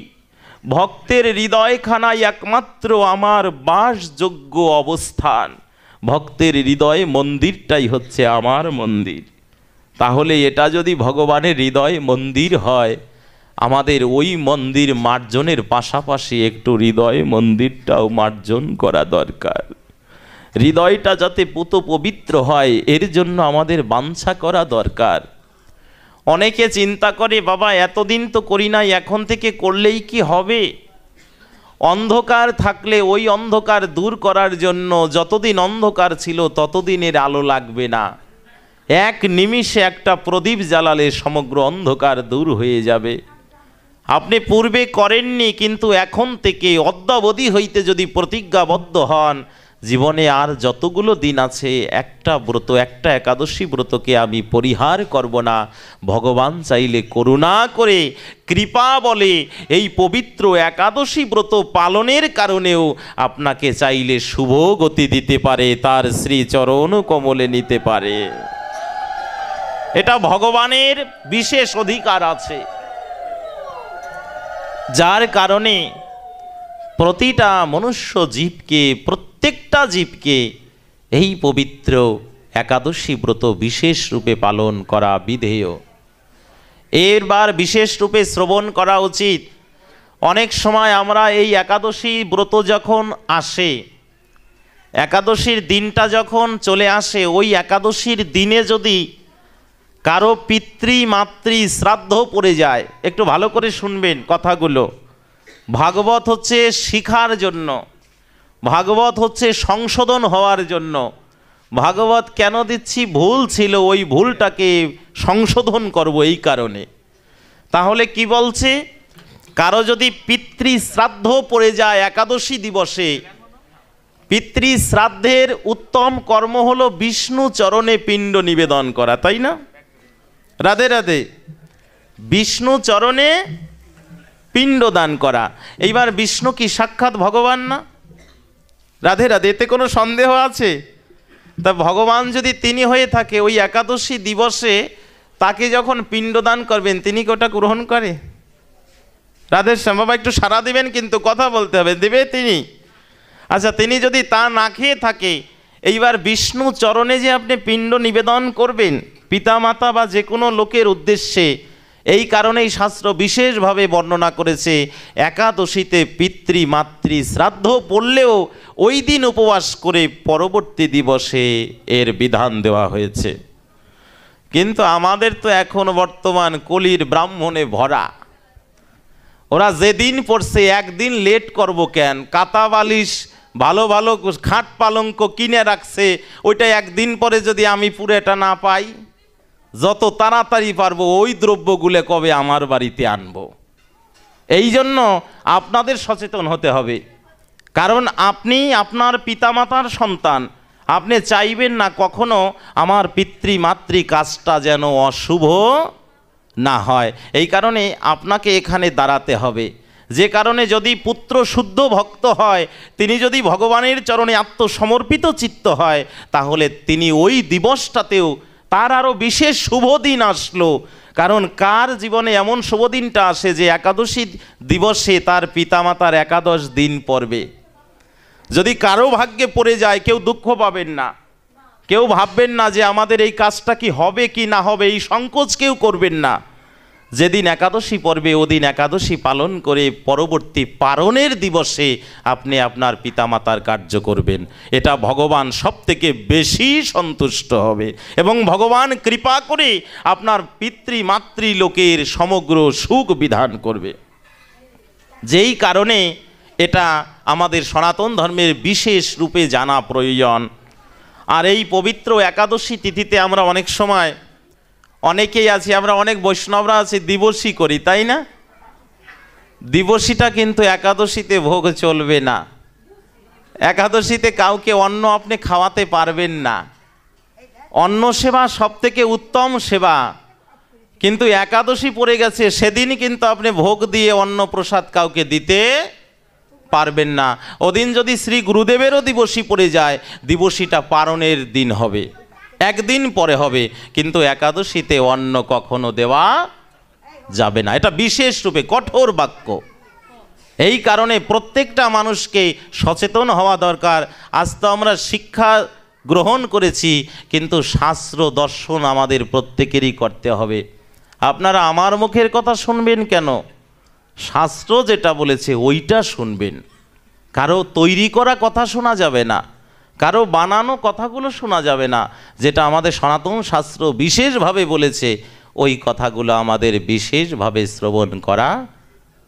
ভক্তের হৃদয়খানায় একমাত্র আমার বাসযোগ্য অবস্থান। ভক্তের হৃদয় মন্দিরটাই হচ্ছে আমার মন্দির। তাহলে এটা যদি ভগবানের হৃদয় মন্দির হয়, আমাদের ওই মন্দির মার্জনের পাশাপাশি একটু হৃদয় মন্দিরটাও মার্জন করা দরকার। হৃদয়টা যাতে পুত পবিত্র হয়, এর জন্য আমাদের বাঞ্ছা করা দরকার। অনেকে চিন্তা করে, বাবা এতদিন তো করি নাই, এখন থেকে করলেই কি হবে? অন্ধকার থাকলে ওই অন্ধকার দূর করার জন্য যতদিন অন্ধকার ছিল ততদিনের আলো লাগবে না। এক নিমিষে একটা প্রদীপ জ্বালালে সমগ্র অন্ধকার দূর হয়ে যাবে। আপনি পূর্বে করেননি, কিন্তু এখন থেকে অদ্যাবধি হইতে যদি প্রতিজ্ঞাবদ্ধ হন, জীবনে আর যতগুলো দিন আছে একটা ব্রত, একটা একাদশী ব্রতকে আমি পরিহার করব না। ভগবান চাইলে করুণা করে কৃপা বলে এই পবিত্র একাদশী ব্রত পালনের কারণেও আপনাকে চাইলে শুভ গতি দিতে পারে, তার শ্রী চরণ কমলে নিতে পারে। এটা ভগবানের বিশেষ অধিকার আছে, যার কারণে প্রতিটা মনুষ্য জীবকে, প্রত্যেকটা জীবকে এই পবিত্র একাদশী ব্রত বিশেষ রূপে পালন করা বিধেয়। এরবার বিশেষ রূপে শ্রবণ করা উচিত। অনেক সময় আমরা এই একাদশী ব্রত যখন আসে, একাদশীর দিনটা যখন চলে আসে, ওই একাদশীর দিনে যদি কারো পিতৃ মাতৃ শ্রাদ্ধ পড়ে যায়, একটু ভালো করে শুনবেন কথাগুলো। ভাগবত হচ্ছে শিখার জন্য, ভাগবত হচ্ছে সংশোধন হওয়ার জন্য। ভাগবত কেন দিচ্ছি? ভুল ছিল, ওই ভুলটাকে সংশোধন করব এই কারণে। তাহলে কি বলছে? কারো যদি পিতৃ শ্রাদ্ধ পড়ে যায় একাদশী দিবসে, পিতৃ শ্রাদ্ধের উত্তম কর্ম হলো বিষ্ণু চরণে পিণ্ড নিবেদন করা, তাই না? রাধে রাধে। বিষ্ণু চরণে পিণ্ড দান করা। এইবার বিষ্ণু কি সাক্ষাৎ ভগবান না? রাধে রাধে। এতে কোনো সন্দেহ আছে? তা ভগবান যদি তিনি হয়ে থাকে, ওই একাদশী দিবসে তাকে যখন পিণ্ডদান করবেন, তিনি কি ওটা গ্রহণ করে? রাধে শ্যাম। বাবা একটু সাড়া দিবেন, কিন্তু কথা বলতে হবে। দেবে তিনি? আচ্ছা, তিনি যদি তা না খেয়ে থাকে, এইবার বিষ্ণু চরণে যে আপনি পিণ্ড নিবেদন করবেন পিতামাতা বা যে কোনো লোকের উদ্দেশ্যে, এই কারণেই শাস্ত্র বিশেষভাবে বর্ণনা করেছে একাদশীতে পিতৃ মাতৃ শ্রাদ্ধ পড়লেও ওই দিন উপবাস করে পরবর্তী দিবসে এর বিধান দেওয়া হয়েছে। কিন্তু আমাদের তো এখন বর্তমান কলির ব্রাহ্মণে ভরা। ওরা যেদিন পড়ছে একদিন লেট করব কেন? কাতা বালিশ ভালো ভালো খাট পালঙ্ক কিনে রাখছে, ওইটা একদিন পরে যদি আমি পুরোটা না পাই, যত তাড়াতাড়ি পারবো ওই দ্রব্যগুলো কবে আমার বাড়িতে আনবো। এই জন্য আপনাদের সচেতন হতে হবে। কারণ আপনি আপনার পিতামাতার সন্তান, আপনি চাইবেন না কখনো আমার পিতৃ মাতৃ কাজটা যেন অশুভ না হয়। এই কারণে আপনাকে এখানে দাঁড়াতে হবে। যে কারণে যদি পুত্র শুদ্ধ ভক্ত হয়, তিনি যদি ভগবানের চরণে আত্মসমর্পিত চিত্ত হয়, তাহলে তিনি ওই দিবসটাতেও তার আরও বিশেষ শুভ দিন আসলো। কারণ কার জীবনে এমন শুভ দিনটা আসে যে একাদশী দিবসে তার পিতামাতার একাদশ দিন পড়বে? যদি কারো ভাগ্যে পড়ে যায়, কেউ দুঃখ পাবেন না, কেউ ভাববেন না যে আমাদের এই কাজটা কি হবে কি না হবে, এই সংকোচ কেউ করবেন না। যেদিন একাদশী পড়বে ওদিন একাদশী পালন করে পরবর্তী পারণের দিবসে আপনি আপনার পিতামাতার কার্য করবেন। এটা ভগবান সবথেকে বেশি সন্তুষ্ট হবে এবং ভগবান কৃপা করে আপনার পিতৃ মাতৃ লোকের সমগ্র সুখ বিধান করবে। যেই কারণে এটা আমাদের সনাতন ধর্মের বিশেষ রূপে জানা প্রয়োজন। আর এই পবিত্র একাদশী তিথিতে আমরা অনেক সময়, অনেকেই আছি, আমরা অনেক বৈষ্ণবরা আছি, দিবসী করি, তাই না? দিবসীটা কিন্তু একাদশীতে ভোগ চলবে না। একাদশীতে কাউকে অন্ন আপনি খাওয়াতে পারবেন না। অন্ন সেবা সব থেকে উত্তম সেবা, কিন্তু একাদশী পড়ে গেছে, সেদিনই কিন্তু আপনি ভোগ দিয়ে অন্ন প্রসাদ কাউকে দিতে পারবেন না। ওদিন যদি শ্রী গুরুদেবেরও দিবসী পড়ে যায়, দিবসীটা পারণের দিন হবে, একদিন পরে হবে, কিন্তু একাদশীতে অন্ন কখনো দেওয়া যাবে না। এটা বিশেষ রূপে কঠোর বাক্য। এই কারণে প্রত্যেকটা মানুষকে সচেতন হওয়া দরকার। আজ তো আমরা শিক্ষা গ্রহণ করেছি, কিন্তু শাস্ত্র দর্শন আমাদের প্রত্যেকেরই করতে হবে। আপনারা আমার মুখের কথা শুনবেন কেন? শাস্ত্র যেটা বলেছে ওইটা শুনবেন। কারো তৈরি করা কথা শোনা যাবে না, কারো বানানো কথাগুলো শোনা যাবে না। যেটা আমাদের সনাতন শাস্ত্র বিশেষভাবে বলেছে, ওই কথাগুলো আমাদের বিশেষভাবে শ্রবণ করা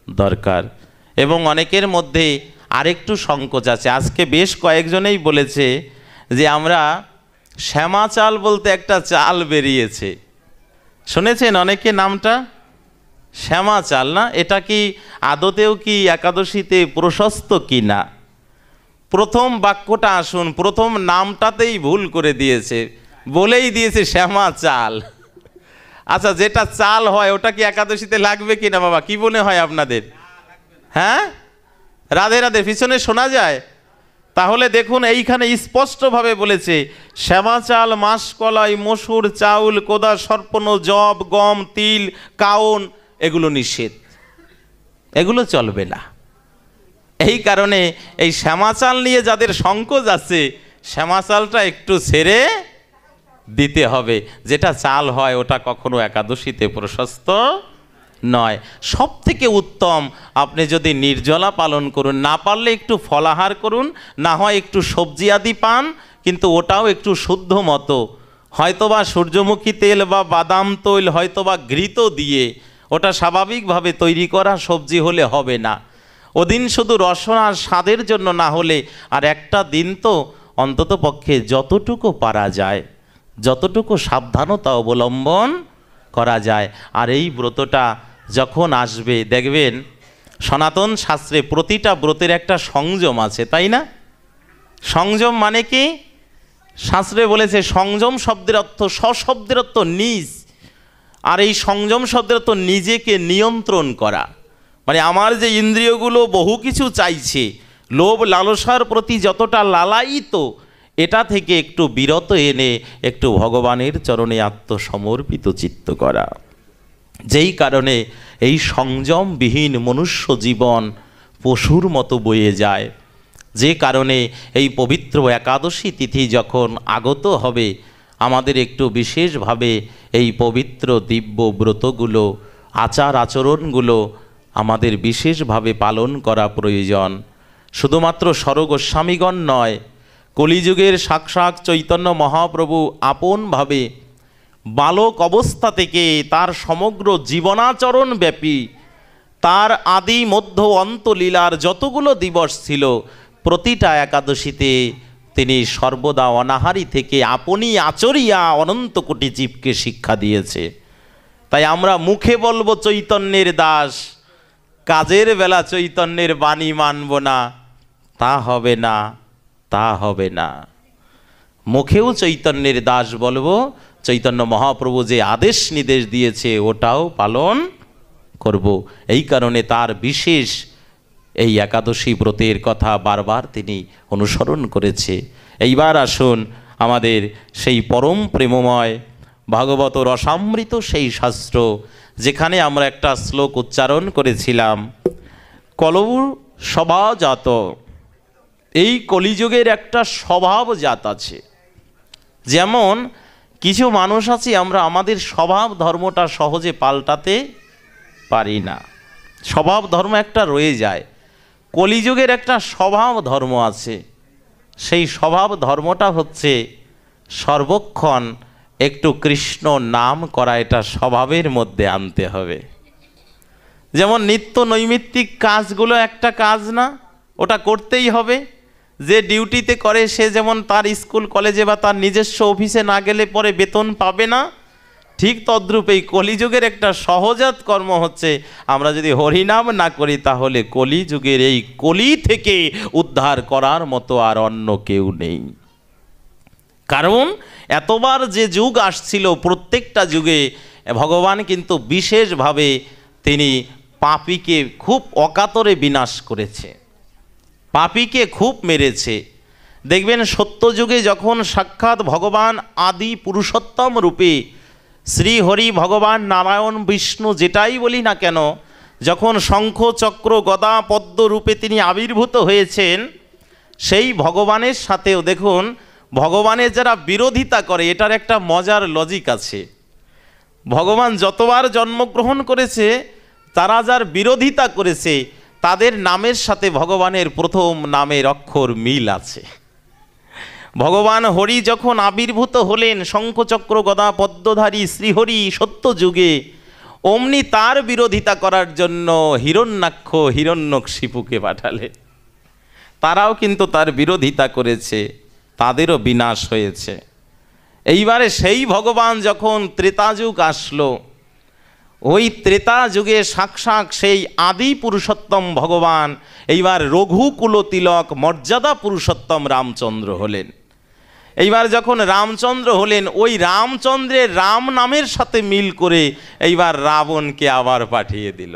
দরকার। এবং অনেকের মধ্যে আরেকটু সংকোচ আছে। আজকে বেশ কয়েকজনেই বলেছে যে আমরা শ্যামা চাল বলতে একটা চাল বেরিয়েছে, শুনেছেন অনেকে নামটা? শ্যামা চাল না? এটা কি আদতেও কি একাদশীতে প্রশস্ত কি না? প্রথম বাক্যটা আসুন, প্রথম নামটাতেই ভুল করে দিয়েছে, বলেই দিয়েছে শ্যামা চাল। আচ্ছা, যেটা চাল হয় ওটা কি একাদশীতে লাগবে কি না বাবা, কি মনে হয় আপনাদের? হ্যাঁ, রাধে রাধে, পিছনে শোনা যায়। তাহলে দেখুন এইখানে স্পষ্টভাবে বলেছে শ্যামা চাল, মাসকলাই, মসুর, চাউল, কোদা, সর্পণ, জব, গম, তিল, কাউন এগুলো নিষেধ, এগুলো চলবে না। এই কারণে এই শ্যামা চাল নিয়ে যাদের সংকোচ আছে, শ্যামা চালটা একটু ছেড়ে দিতে হবে। যেটা চাল হয় ওটা কখনো একাদশীতে প্রশস্ত নয়। সব থেকে উত্তম আপনি যদি নির্জলা পালন করুন, না পারলে একটু ফলাহার করুন, না হয় একটু সবজি আদি পান, কিন্তু ওটাও একটু শুদ্ধ মতো, হয়তোবা সূর্যমুখী তেল বা বাদাম তৈল, হয়তোবা ঘৃত দিয়ে, ওটা স্বাভাবিকভাবে তৈরি করা সবজি হলে হবে না। ওদিন শুধু রসনা আর স্বাদের জন্য না হলে আর একটা দিন তো অন্তত পক্ষে যতটুকু পারা যায়, যতটুকু সাবধানতা অবলম্বন করা যায়। আর এই ব্রতটা যখন আসবে দেখবেন সনাতন শাস্ত্রে প্রতিটা ব্রতের একটা সংযম আছে, তাই না? সংযম মানে কি? শাস্ত্রে বলেছে সংযম শব্দের অর্থ, সশব্দের অর্থ নিজ। আর এই সংযম শব্দের অর্থ নিজেকে নিয়ন্ত্রণ করা। মানে আমার যে ইন্দ্রিয়গুলো বহু কিছু চাইছে, লোভ লালসার প্রতি যতটা লালায়িত, এটা থেকে একটু বিরত এনে একটু ভগবানের চরণে আত্মসমর্পিত চিত্ত করা। যেই কারণে এই সংযমবিহীন মনুষ্য জীবন পশুর মতো বয়ে যায়। যে কারণে এই পবিত্র একাদশী তিথি যখন আগত হবে, আমাদের একটু বিশেষভাবে এই পবিত্র দিব্য ব্রতগুলো, আচার আচরণগুলো আমাদের বিশেষভাবে পালন করা প্রয়োজন। শুধুমাত্র স্বরগোস্বামীগণ নয়, কলিযুগের সাক্ষাৎ চৈতন্য মহাপ্রভু আপনভাবে বালক অবস্থা থেকে তার সমগ্র জীবনাচরণ ব্যাপী তার আদি মধ্য অন্ত লীলার যতগুলো দিবস ছিল, প্রতিটা একাদশীতে তিনি সর্বদা অনাহারী থেকে আপনি আচরিয়া অনন্ত কোটি জীবকে শিক্ষা দিয়েছে। তাই আমরা মুখে বলবো চৈতন্যের দাস, কাজের বেলা চৈতন্যের বাণী মানব না, তা হবে না, তা হবে না। মুখেও চৈতন্যের দাস বলবো, চৈতন্য মহাপ্রভু যে আদেশ নির্দেশ দিয়েছে ওটাও পালন করব। এই কারণে তার বিশেষ এই একাদশী ব্রতের কথা বারবার তিনি অনুসরণ করেছে। এইবার আসুন আমাদের সেই পরম প্রেমময় ভাগবত রসামৃত সেই শাস্ত্র, যেখানে আমরা একটা শ্লোক উচ্চারণ করেছিলাম, কলৌ স্বভাবজাত। এই কলিযুগের একটা স্বভাবজাত আছে। যেমন কিছু মানুষ আছে আমরা আমাদের স্বভাব ধর্মটা সহজে পাল্টাতে পারি না, স্বভাব ধর্ম একটা রয়ে যায়। কলিযুগের একটা স্বভাব ধর্ম আছে, সেই স্বভাব ধর্মটা হচ্ছে সর্বক্ষণ একটু কৃষ্ণ নাম করা, এটা স্বভাবের মধ্যে আনতে হবে। যেমন নিত্য নৈমিত্তিক কাজগুলো একটা কাজ না, ওটা করতেই হবে। যে ডিউটিতে করে সে যেমন তার স্কুল কলেজে বা তার নিজস্ব অফিসে না গেলে পরে বেতন পাবে না, ঠিক তদ্রূপ এই কলিযুগের একটা সহজাত কর্ম হচ্ছে আমরা যদি হরিনাম না করি তাহলে কলিযুগের এই কলি থেকে উদ্ধার করার মতো আর অন্য কেউ নেই। কারণ এতবার যে যুগ আসছিল, প্রত্যেকটা যুগে ভগবান কিন্তু বিশেষভাবে তিনি পাপীকে খুব অকাতরে বিনাশ করেছে, পাপীকে খুব মেরেছে। দেখবেন সত্যযুগে যখন সাক্ষাৎ ভগবান আদি পুরুষোত্তম রূপে শ্রীহরি ভগবান নারায়ণ বিষ্ণু যেটাই বলি না কেন, যখন শঙ্খ চক্র গদা পদ্ম রূপে তিনি আবির্ভূত হয়েছেন, সেই ভগবানের সাথেও দেখুন ভগবানের যারা বিরোধিতা করে, এটার একটা মজার লজিক আছে। ভগবান যতবার জন্মগ্রহণ করেছে, তারা যার বিরোধিতা করেছে তাদের নামের সাথে ভগবানের প্রথম নামের অক্ষর মিল আছে। ভগবান হরি যখন আবির্ভূত হলেন শঙ্খচক্র গদা পদ্মধারী শ্রীহরি সত্যযুগে, অমনি তার বিরোধিতা করার জন্য হিরণ্যাক্ষ হিরণ্যকশিপুকে পাঠালে। তারাও কিন্তু তার বিরোধিতা করেছে, তাদেরও বিনাশ হয়েছে। এইবারে সেই ভগবান যখন ত্রেতাযুগ আসলো, ওই ত্রেতা যুগে সাক্ষাৎ সেই আদি পুরুষোত্তম ভগবান এইবার রঘুকুল তিলক মর্যাদা পুরুষোত্তম রামচন্দ্র হলেন। এইবার যখন রামচন্দ্র হলেন, ওই রামচন্দ্রের রাম নামের সাথে মিল করে এইবার রাবণকে আবার পাঠিয়ে দিল।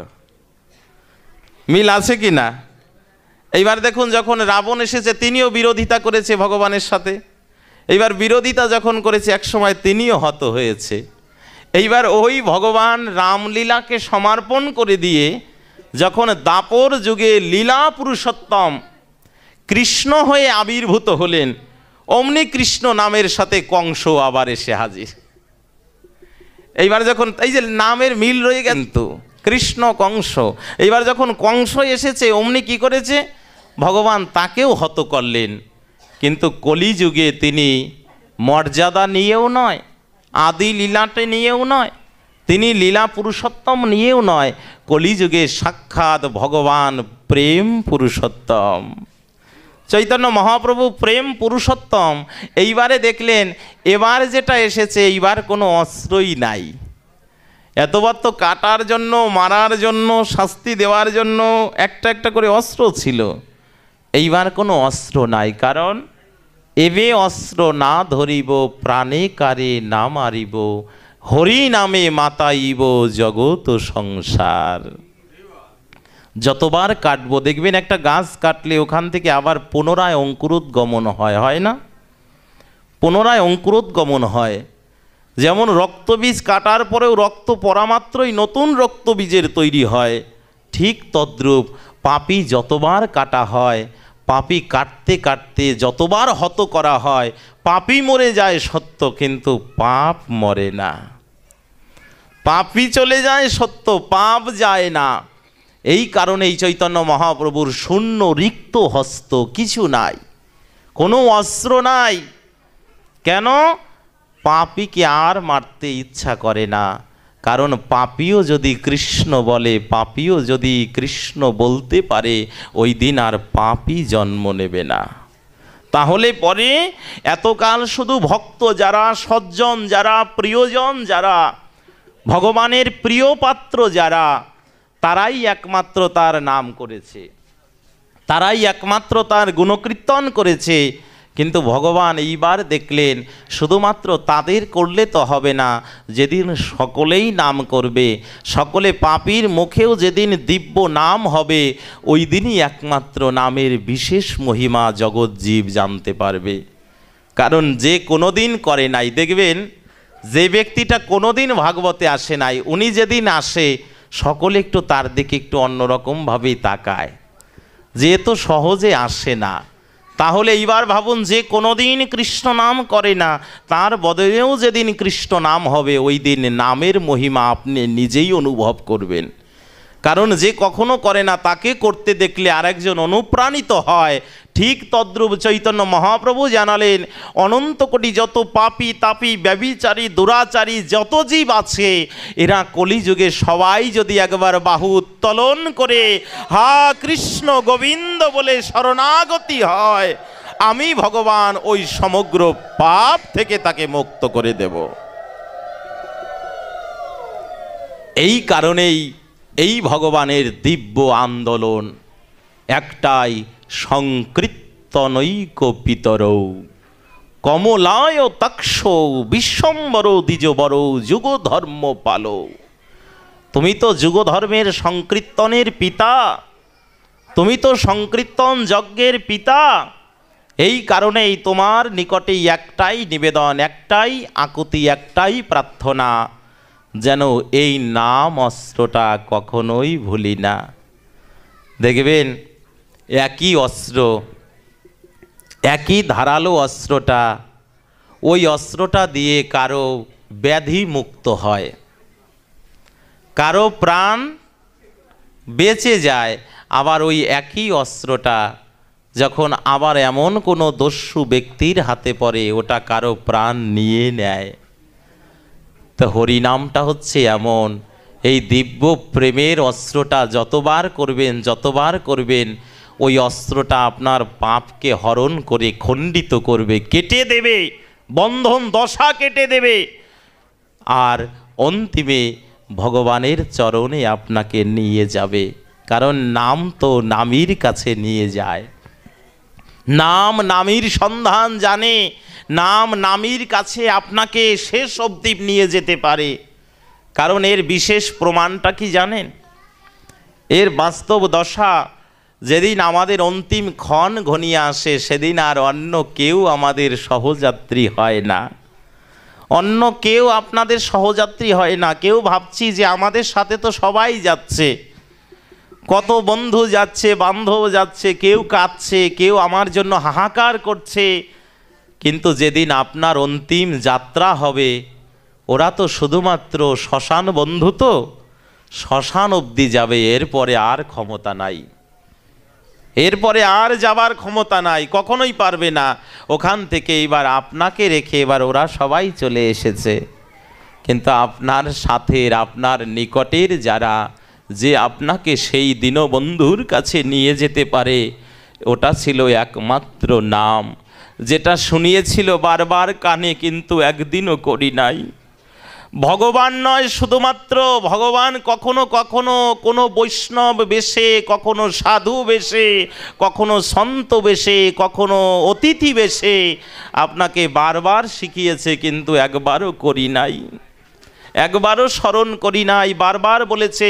মিল আছে কি না? এইবার দেখুন যখন রাবণ এসেছে, তিনিও বিরোধিতা করেছে ভগবানের সাথে। এইবার বিরোধিতা যখন করেছে, একসময় তিনিও হত হয়েছে। এইবার ওই ভগবান রামলীলাকে সমর্পণ করে দিয়ে যখন দাপর যুগে লীলা পুরুষোত্তম কৃষ্ণ হয়ে আবির্ভূত হলেন, অমনি কৃষ্ণ নামের সাথে কংস আবার এসে হাজির। এইবার যখন এই যে নামের মিল রয়ে গেল তো, কৃষ্ণ কংস, এইবার যখন কংস এসেছে অমনি কি করেছে, ভগবান তাকেও হত করলেন। কিন্তু কলিযুগে তিনি মর্যাদা নিয়েও নয়, আদি লীলাটে নিয়েও নয়, তিনি লীলা পুরুষোত্তম নিয়েও নয়, কলিযুগে সাক্ষাৎ ভগবান প্রেম পুরুষোত্তম। চৈতন্য মহাপ্রভু প্রেম পুরুষোত্তম। এইবারে দেখলেন এবার যেটা এসেছে, এইবার কোনো অস্ত্রই নাই। এতবার তো কাটার জন্য, মারার জন্য, শাস্তি দেওয়ার জন্য একটা একটা করে অস্ত্র ছিল। এইবার কোনো অস্ত্র নাই, কারণ এবে অস্ত্র না ধরিব, প্রাণে কারে না মারিব, হরি নামে মাতাইব জগৎ সংসার। যতবার কাটবো, দেখবেন একটা গাছ কাটলে ওখান থেকে আবার পুনরায় অঙ্কুরোদ্গমন হয়, হয় না? পুনরায় অঙ্কুরোদ্গমন হয়। যেমন রক্তবীজ কাটার পরেও রক্ত পড়া মাত্রই নতুন রক্তবীজের তৈরি হয়, ঠিক তদ্রূপ পাপী যতবার কাটা হয়, পাপী কাটতে কাটতে যতবার হত করা হয়, পাপী মরে যায় সত্য, কিন্তু পাপ মরে না। পাপী চলে যায় সত্য, পাপ যায় না। এই কারণেই চৈতন্য মহাপ্রভুর শূন্য রিক্ত হস্ত, কিছু নাই, কোনো অস্ত্র নাই। কেন? পাপীকে আর মারতে ইচ্ছা করে না, কারণ পাপীও যদি কৃষ্ণ বলে, পাপীও যদি কৃষ্ণ বলতে পারে, ওই দিন আর পাপী জন্ম নেবে না। তাহলে পরে এতকাল শুধু ভক্ত যারা, সজ্জন যারা, প্রিয়জন যারা, ভগবানের প্রিয় পাত্র যারা, তারাই একমাত্র তার নাম করেছে, তারাই একমাত্র তার গুণকীর্তন করেছে। কিন্তু ভগবান এইবার দেখলেন শুধুমাত্র তাদের করলে তো হবে না, যেদিন সকলেই নাম করবে, সকলে পাপীর মুখেও যেদিন দিব্য নাম হবে, ওই দিনই একমাত্র নামের বিশেষ মহিমা জগৎ জীব জানতে পারবে। কারণ যে কোনোদিন করে নাই, দেখবেন যে ব্যক্তিটা কোনোদিন ভাগবতে আসে নাই, উনি যেদিন আসে সকলে একটু তার দিকে একটু অন্যরকমভাবেই তাকায়, যে তো সহজে আসে না। তাহলে এইবার ভাবুন, যে কোনোদিন কৃষ্ণ নাম করে না, তার বদলেও যেদিন কৃষ্ণ নাম হবে, ওই দিন নামের মহিমা আপনি নিজেই অনুভব করবেন। কারণ যে কখনো করে না, তাকে করতে দেখলে আরেকজন অনুপ্রাণিত হয়। ঠিক তদ্রূপ চৈতন্য মহাপ্রভু জানালেন, অনন্ত কোটি যত পাপী তাপী ব্যভিচারী দুরাচারী যত জীব আছে, এরা কলিযুগে সবাই যদি একবার বাহু উত্তোলন করে হা কৃষ্ণ গোবিন্দ বলে শরণাগতি হয়, আমি ভগবান ওই সমগ্র পাপ থেকে তাকে মুক্ত করে দেব। এই কারণেই এই ভগবানের দিব্য আন্দোলন একটাই, সংকীর্তনৈক পিতরৌ কমলায় তক্ষ বিশ্বম্বর দ্বিজবর যুগ ধর্ম পালো। তুমি তো যুগধর্মের সংকীর্তনের পিতা, তুমি তো সংকীর্তন যজ্ঞের পিতা। এই কারণেই তোমার নিকটে একটাই নিবেদন, একটাই আকুতি, একটাই প্রার্থনা, যেন এই নাম অস্ত্রটা কখনোই ভুলি না। দেখবেন একই অস্ত্র, একই ধারালো অস্ত্রটা, ওই অস্ত্রটা দিয়ে কারো ব্যাধি মুক্ত হয়, কারো প্রাণ বেঁচে যায়। আবার ওই একই অস্ত্রটা যখন আবার এমন কোনো দস্যু ব্যক্তির হাতে পড়ে, ওটা কারো প্রাণ নিয়ে নেয়। তো হরিনামটা হচ্ছে এমন, এই দিব্য প্রেমের অস্ত্রটা যতবার করবেন, যতবার করবেন, ওই অস্ত্রটা আপনার পাপকে হরণ করে খণ্ডিত করবে, কেটে দেবে, বন্ধন দশা কেটে দেবে, আর অন্তিমে ভগবানের চরণে আপনাকে নিয়ে যাবে। কারণ নাম তো নামীর কাছে নিয়ে যায়, নাম নামীর সন্ধান জানে, নাম নামীর কাছে আপনাকে শেষ অবধি নিয়ে যেতে পারে। কারণ এর বিশেষ প্রমাণটা কি জানেন? এর বাস্তব দশা যেদিন আমাদের অন্তিম ক্ষণ ঘনিয়ে আসে, সেদিন আর অন্য কেউ আমাদের সহযাত্রী হয় না, অন্য কেউ আপনাদের সহযাত্রী হয় না। কেউ ভাবছি যে আমাদের সাথে তো সবাই যাচ্ছে, কত বন্ধু যাচ্ছে, বান্ধব যাচ্ছে, কেউ কাঁদছে, কেউ আমার জন্য হাহাকার করছে, কিন্তু যেদিন আপনার অন্তিম যাত্রা হবে, ওরা তো শুধুমাত্র শ্মশান বন্ধু, তো শ্মশান অবধি যাবে, এরপরে আর ক্ষমতা নাই, এরপরে আর যাবার ক্ষমতা নাই, কখনোই পারবে না। ওখান থেকে এবার আপনাকে রেখে এবার ওরা সবাই চলে এসেছে। কিন্তু আপনার সাথের, আপনার নিকটের যারা, যে আপনাকে সেই দীনবন্ধুর কাছে নিয়ে যেতে পারে, ওটা ছিল একমাত্র নাম, যেটা শুনিয়েছিল বারবার কানে, কিন্তু একদিনও করি নাই। ভগবান নয় শুধুমাত্র, ভগবান কখনো কখনো কোনো বৈষ্ণব বেশে, কখনো সাধু বেশে, কখনো সন্ত বেশে, কখনো অতিথি বেশে আপনাকে বারবার শিখিয়েছে, কিন্তু একবারও করি নাই, একবারও স্মরণ করি নাই। বারবার বলেছে,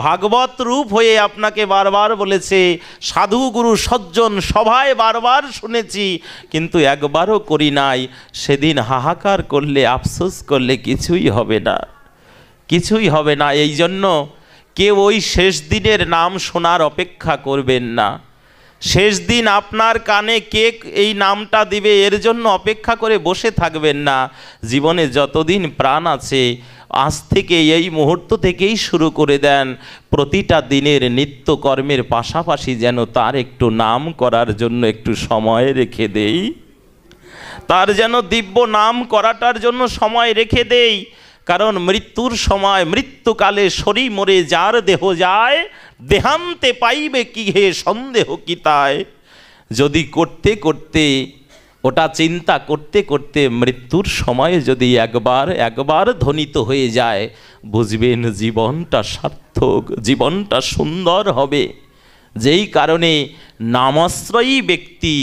ভাগবত রূপ হয়ে আপনাকে বারবার বলেছে, সাধু গুরু সজ্জন সভায় বারবার শুনেছি, কিন্তু একবারও করি নাই। সেদিন হাহাকার করলে, আফসোস করলে কিছুই হবে না, কিছুই হবে না। এই জন্য কেউ ওই শেষ দিনের নাম শোনার অপেক্ষা করবেন না। শেষ দিন আপনার কানে কে এই নামটা দিবে এর জন্য অপেক্ষা করে বসে থাকবেন না। জীবনে যতদিন প্রাণ আছে, আজ থেকে এই মুহূর্ত থেকেই শুরু করে দেন, প্রতিটা দিনের নিত্যকর্মের পাশাপাশি যেন তার একটু নাম করার জন্য একটু সময় রেখে দেই, তার যেন দিব্য নাম করাটার জন্য সময় রেখে দেই। কারণ মৃত্যুর সময়, মৃত্যুকালে শরীর মরে যার দেহ যায়, দেহান্তে পাইবে কি হে সন্দেহ কি তায়। যদি করতে করতে, ওটা চিন্তা করতে করতে মৃত্যুর সময়ে যদি একবার ধ্বনিত হয়ে যায়, বুঝবেন জীবনটা সার্থক, জীবনটা সুন্দর হবে। যেই কারণে নামাশ্রয়ী ব্যক্তি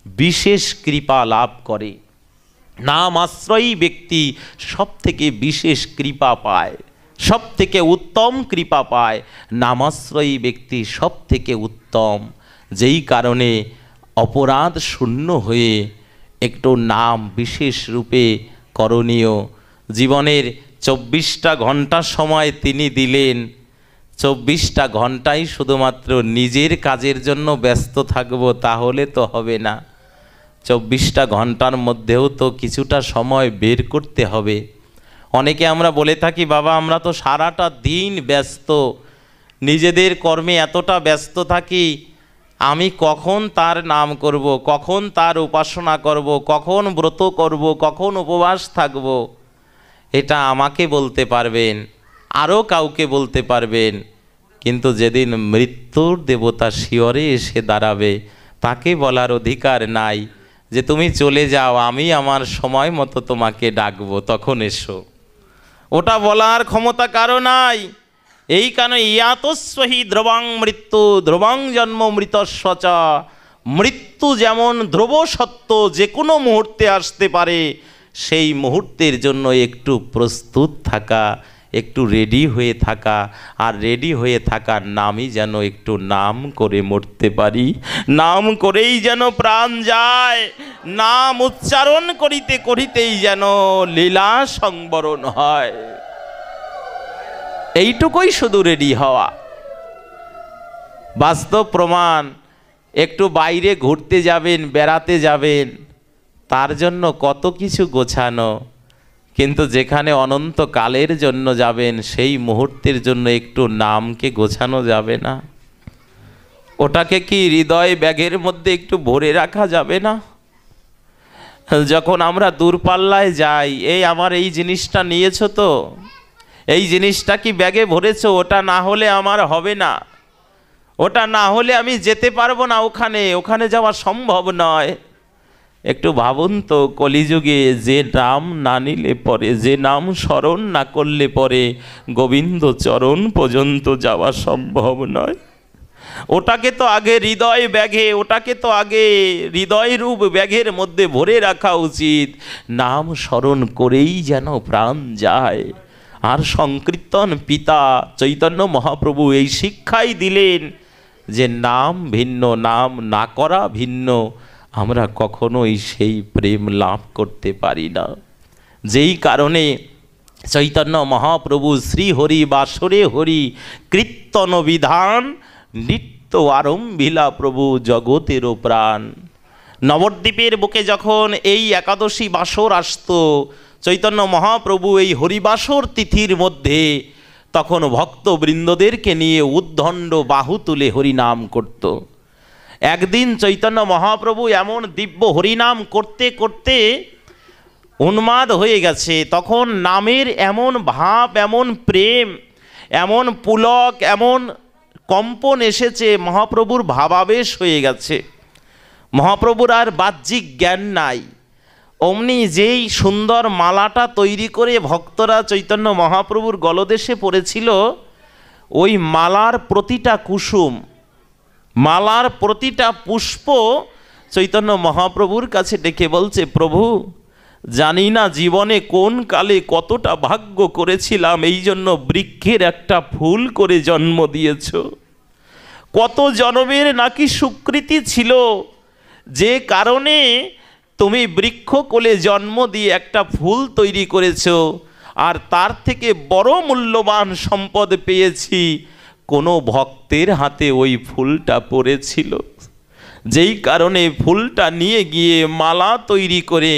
বিশেষ কৃপা লাভ করে, নাম আশ্রয়ী ব্যক্তি সব থেকে বিশেষ কৃপা পায়, সব থেকে উত্তম কৃপা পায়। নামাশ্রয়ী ব্যক্তি সব থেকে উত্তম। যেই কারণে অপরাধ শূন্য হয়ে একটু নাম বিশেষ রূপে করণীয়। জীবনের 24টা ঘন্টা সময় তিনি দিলেন, 24টা ঘন্টাই শুধুমাত্র নিজের কাজের জন্য ব্যস্ত থাকব, তাহলে তো হবে না। 24টা ঘন্টার মধ্যেও তো কিছুটা সময় বের করতে হবে। অনেকে আমরা বলে থাকি, বাবা আমরা তো সারাটা দিন ব্যস্ত, নিজেদের কর্মে এতটা ব্যস্ত থাকি, আমি কখন তার নাম করব, কখন তার উপাসনা করব, কখন ব্রত করব, কখন উপবাস থাকব। এটা আমাকে বলতে পারবেন, আরও কাউকে বলতে পারবেন, কিন্তু যেদিন মৃত্যুর দেবতা শিয়রে এসে দাঁড়াবে, তাকে বলার অধিকার নাই যে তুমি চলে যাও, আমি আমার সময় মতো তোমাকে ডাকবো, তখন এসো। ওটা বলার ক্ষমতা কারো নাই। এই কারণে ইয়াতস্বহি ধ্রুবং মৃত্যু ধ্রুবং জন্ম মৃতস্বচ। মৃত্যু যেমন ধ্রুব সত্য, যে কোনো মুহূর্তে আসতে পারে, সেই মুহূর্তের জন্য একটু প্রস্তুত থাকা, একটু রেডি হয়ে থাকা। আর রেডি হয়ে থাকার নামই যেন একটু নাম করে মরতে পারি, নাম করেই যেন প্রাণ যায়, নাম উচ্চারণ করিতে করিতেই যেন লীলা সংবরণ হয়। এইটুকুই শুধু রেডি হওয়া। বাস্তব প্রমাণ। একটু বাইরে ঘুরতে যাবেন, বেড়াতে যাবেন, তার জন্য কত কিছু গোছানো, কিন্তু যেখানে অনন্তকালের জন্য যাবেন, সেই মুহূর্তের জন্য একটু নামকে গোছানো যাবে না? ওটাকে কি হৃদয় ব্যাগের মধ্যে একটু ভরে রাখা যাবে না? যখন আমরা দূরপাল্লায় যাই, এই আমার এই জিনিসটা নিয়েছো তো, এই জিনিসটা কি ব্যাগে ভরেছো? ওটা না হলে আমার হবে না, ওটা না হলে আমি যেতে পারবো না, ওখানে যাওয়া সম্ভব নয়। একটু ভাবুন তো, কলিযুগে যে নাম না নিলে পরে, যে নাম স্মরণ না করলে পরে গোবিন্দ চরণ পর্যন্ত যাওয়া সম্ভব নয়। ওটাকে তো আগে হৃদয় ব্যাগে, ওটাকে তো আগে হৃদয় রূপ ব্যাগের মধ্যে ভরে রাখা উচিত। নাম স্মরণ করেই যেন প্রাণ যায়। আর সংকীর্তন পিতা চৈতন্য মহাপ্রভু এই শিক্ষাই দিলেন যে নাম ভিন্ন, নাম না করা ভিন্ন। আমরা কখনোই সেই প্রেম লাভ করতে পারি না। যেই কারণে চৈতন্য মহাপ্রভু শ্রী হরি বাসরে হরি কীর্তন বিধান নিত্য আরম্ভিলা প্রভু জগতেরও প্রাণ। নবদ্বীপের বুকে যখন এই একাদশী বাসর আসত, চৈতন্য মহাপ্রভু এই হরিবাসর তিথির মধ্যে তখন ভক্তবৃন্দদেরকে নিয়ে উদ্দণ্ড বাহু তুলে হরিনাম করত। একদিন চৈতন্য মহাপ্রভু এমন দিব্য হরিনাম করতে করতে উন্মাদ হয়ে গেছে। তখন নামের এমন ভাব, এমন প্রেম, এমন পুলক, এমন কম্পন এসেছে, মহাপ্রভুর ভাবাবেশ হয়ে গেছে। মহাপ্রভুর আর বাহ্যিক জ্ঞান নাই। অমনি যেই সুন্দর মালাটা তৈরি করে ভক্তরা চৈতন্য মহাপ্রভুর গলদেশে পড়েছিল, ওই মালার প্রতিটা কুসুম, মালার প্রতিটা পুষ্প চৈতন্য মহাপ্রভুর কাছে ডেকে বলছে, প্রভু জানি না জীবনে কোন কালে কতটা ভাগ্য করেছিলাম, এই জন্য বৃক্ষের একটা ফুল করে জন্ম দিয়েছ। কত জন্মের নাকি সুকৃতি ছিল, যে কারণে তুমি বৃক্ষ কোলে জন্ম দিয়ে একটা ফুল তৈরি করেছো। আর তার থেকে বড় মূল্যবান সম্পদ পেয়েছি, কোনো ভক্তের হাতে ওই ফুলটা পড়েছিল, যেই কারণে ফুলটা নিয়ে গিয়ে মালা তৈরি করে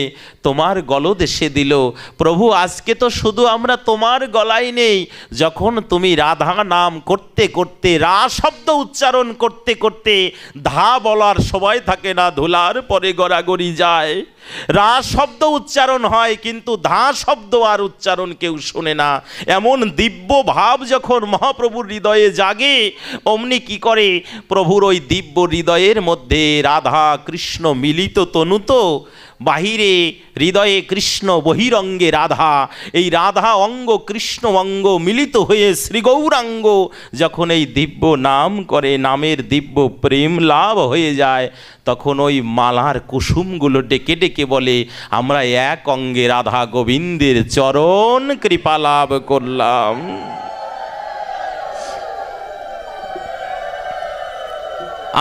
তোমার গলদেশে দিল। প্রভু আজকে তো শুধু আমরা তোমার গলায় নেই, যখন তুমি রাধা নাম করতে করতে, রা শব্দ উচ্চারণ করতে করতে, ধা বলার সময় থাকে না, ধুলার পরে গড়াগড়ি যায়। রা শব্দ উচ্চারণ হয় কিন্তু ধা শব্দ আর উচ্চারণ কেউ শোনে না। এমন দিব্য ভাব যখন মহাপ্রভুর হৃদয়ে জাগে, অমনি কি করে প্রভুর ওই দিব্য হৃদয়ের মধ্যে রাধা কৃষ্ণ মিলিত তনুত, বাহিরে হৃদয়ে কৃষ্ণ, বহিরঙ্গে রাধা, এই রাধা অঙ্গ কৃষ্ণ অঙ্গ মিলিত হয়ে শ্রীগৌরাঙ্গ যখন এই দিব্য নাম করে, নামের দিব্য প্রেম লাভ হয়ে যায়, তখন ওই মালার কুসুমগুলো ডেকে ডেকে বলে, আমরা এক অঙ্গে রাধা গোবিন্দের চরণ কৃপা লাভ করলাম।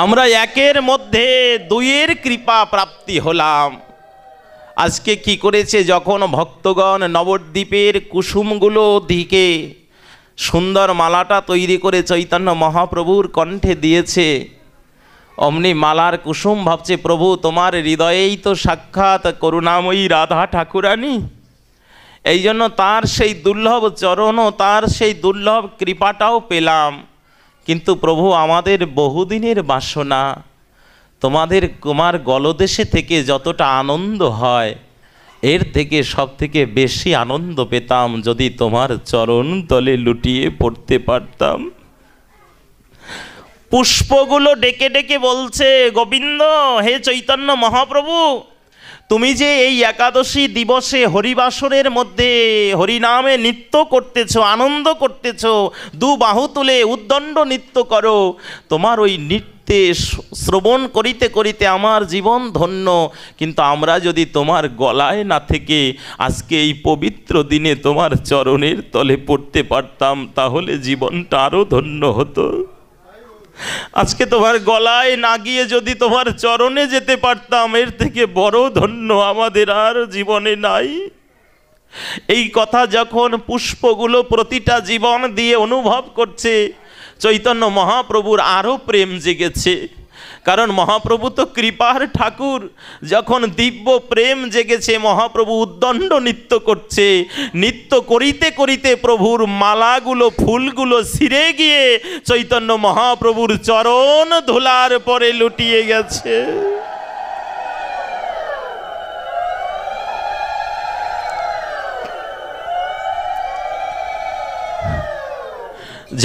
আমরা একের মধ্যে দুইয়ের কৃপা প্রাপ্তি হলাম। আজকে কি করেছে, যখন ভক্তগণ নবদ্বীপের কুসুমগুলো দিকে সুন্দর মালাটা তৈরি করে চৈতন্য মহাপ্রভুর কণ্ঠে দিয়েছে, অমনি মালার কুসুম ভাবছে, প্রভু তোমার হৃদয়েই তো সাক্ষাৎ করুণাময়ী রাধা ঠাকুরানী। এই জন্য তার সেই দুর্লভ চরণ, তার সেই দুর্লভ কৃপাটাও পেলাম। কিন্তু প্রভু আমাদের বহুদিনের বাসনা, তোমার গলদেশে থেকে যতটা আনন্দ হয়, এর থেকে সব থেকে বেশি আনন্দ পেতাম যদি তোমার চরণ তলে লুটিয়ে পড়তে পারতাম। পুষ্পগুলো ডেকে ডেকে বলছে, গোবিন্দ, হে চৈতন্য মহাপ্রভু, তুমি যে এই একাদশী দিবসে হরিবাসরের মধ্যে হরিনামে নৃত্য করতেছ, আনন্দ করতেছ, দু বাহু তুলে উদ্দণ্ড নৃত্য করো, তোমার ওই নৃত্যে শ্রবণ করিতে করিতে আমার জীবন ধন্য। কিন্তু আমরা যদি তোমার গলায় না থেকে আজকে এই পবিত্র দিনে তোমার চরণের তলে পড়তে পারতাম, তাহলে জীবনটা আরও ধন্য হতো। আজকে তোমার গলায় না গিয়ে যদি তোমার চরণে যেতে পারতাম, এর থেকে বড় ধন্য আমাদের আর জীবনে নাই। এই কথা যখন পুষ্পগুলো প্রতিটা জীবন দিয়ে অনুভব করছে, চৈতন্য মহাপ্রভুর আরও প্রেম জেগেছে। কারণ মহাপ্রভু তো কৃপার ঠাকুর। যখন দিব্য প্রেম জেগেছে, মহাপ্রভু উদ্দণ্ড নৃত্য করছে। নৃত্য করিতে করিতে প্রভুর মালাগুলো, ফুলগুলো ছিঁড়ে গিয়ে চৈতন্য মহাপ্রভুর চরণ ধুলার পরে লুটিয়ে গেছে।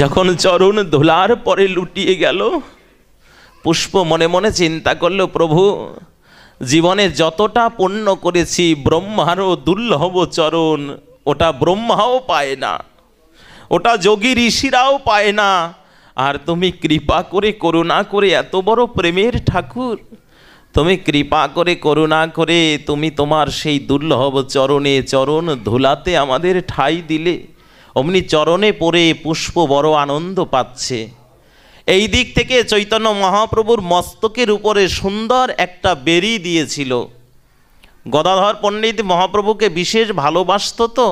যখন চরণ ধুলার পরে লুটিয়ে গেল, পুষ্প মনে মনে চিন্তা করল, প্রভু জীবনে যতটা পুণ্য করেছি, ব্রহ্মারও দুর্লভ চরণ, ওটা ব্রহ্মাও পায় না, ওটা যোগী ঋষিরাও পায় না। আর তুমি কৃপা করে করুণা করে, এত বড় প্রেমের ঠাকুর, তুমি কৃপা করে করুণা করে তুমি তোমার সেই দুর্লভ চরণে, চরণ ধুলাতে আমাদের ঠাঁই দিলে। অমনি চরণে পড়ে পুষ্প বড় আনন্দ পাচ্ছে। এই দিক থেকে চৈতন্য মহাপ্রভুর মস্তকের উপরে সুন্দর একটা বেরি দিয়েছিল। গদাধর পণ্ডিত মহাপ্রভুকে বিশেষ ভালোবাসত, তো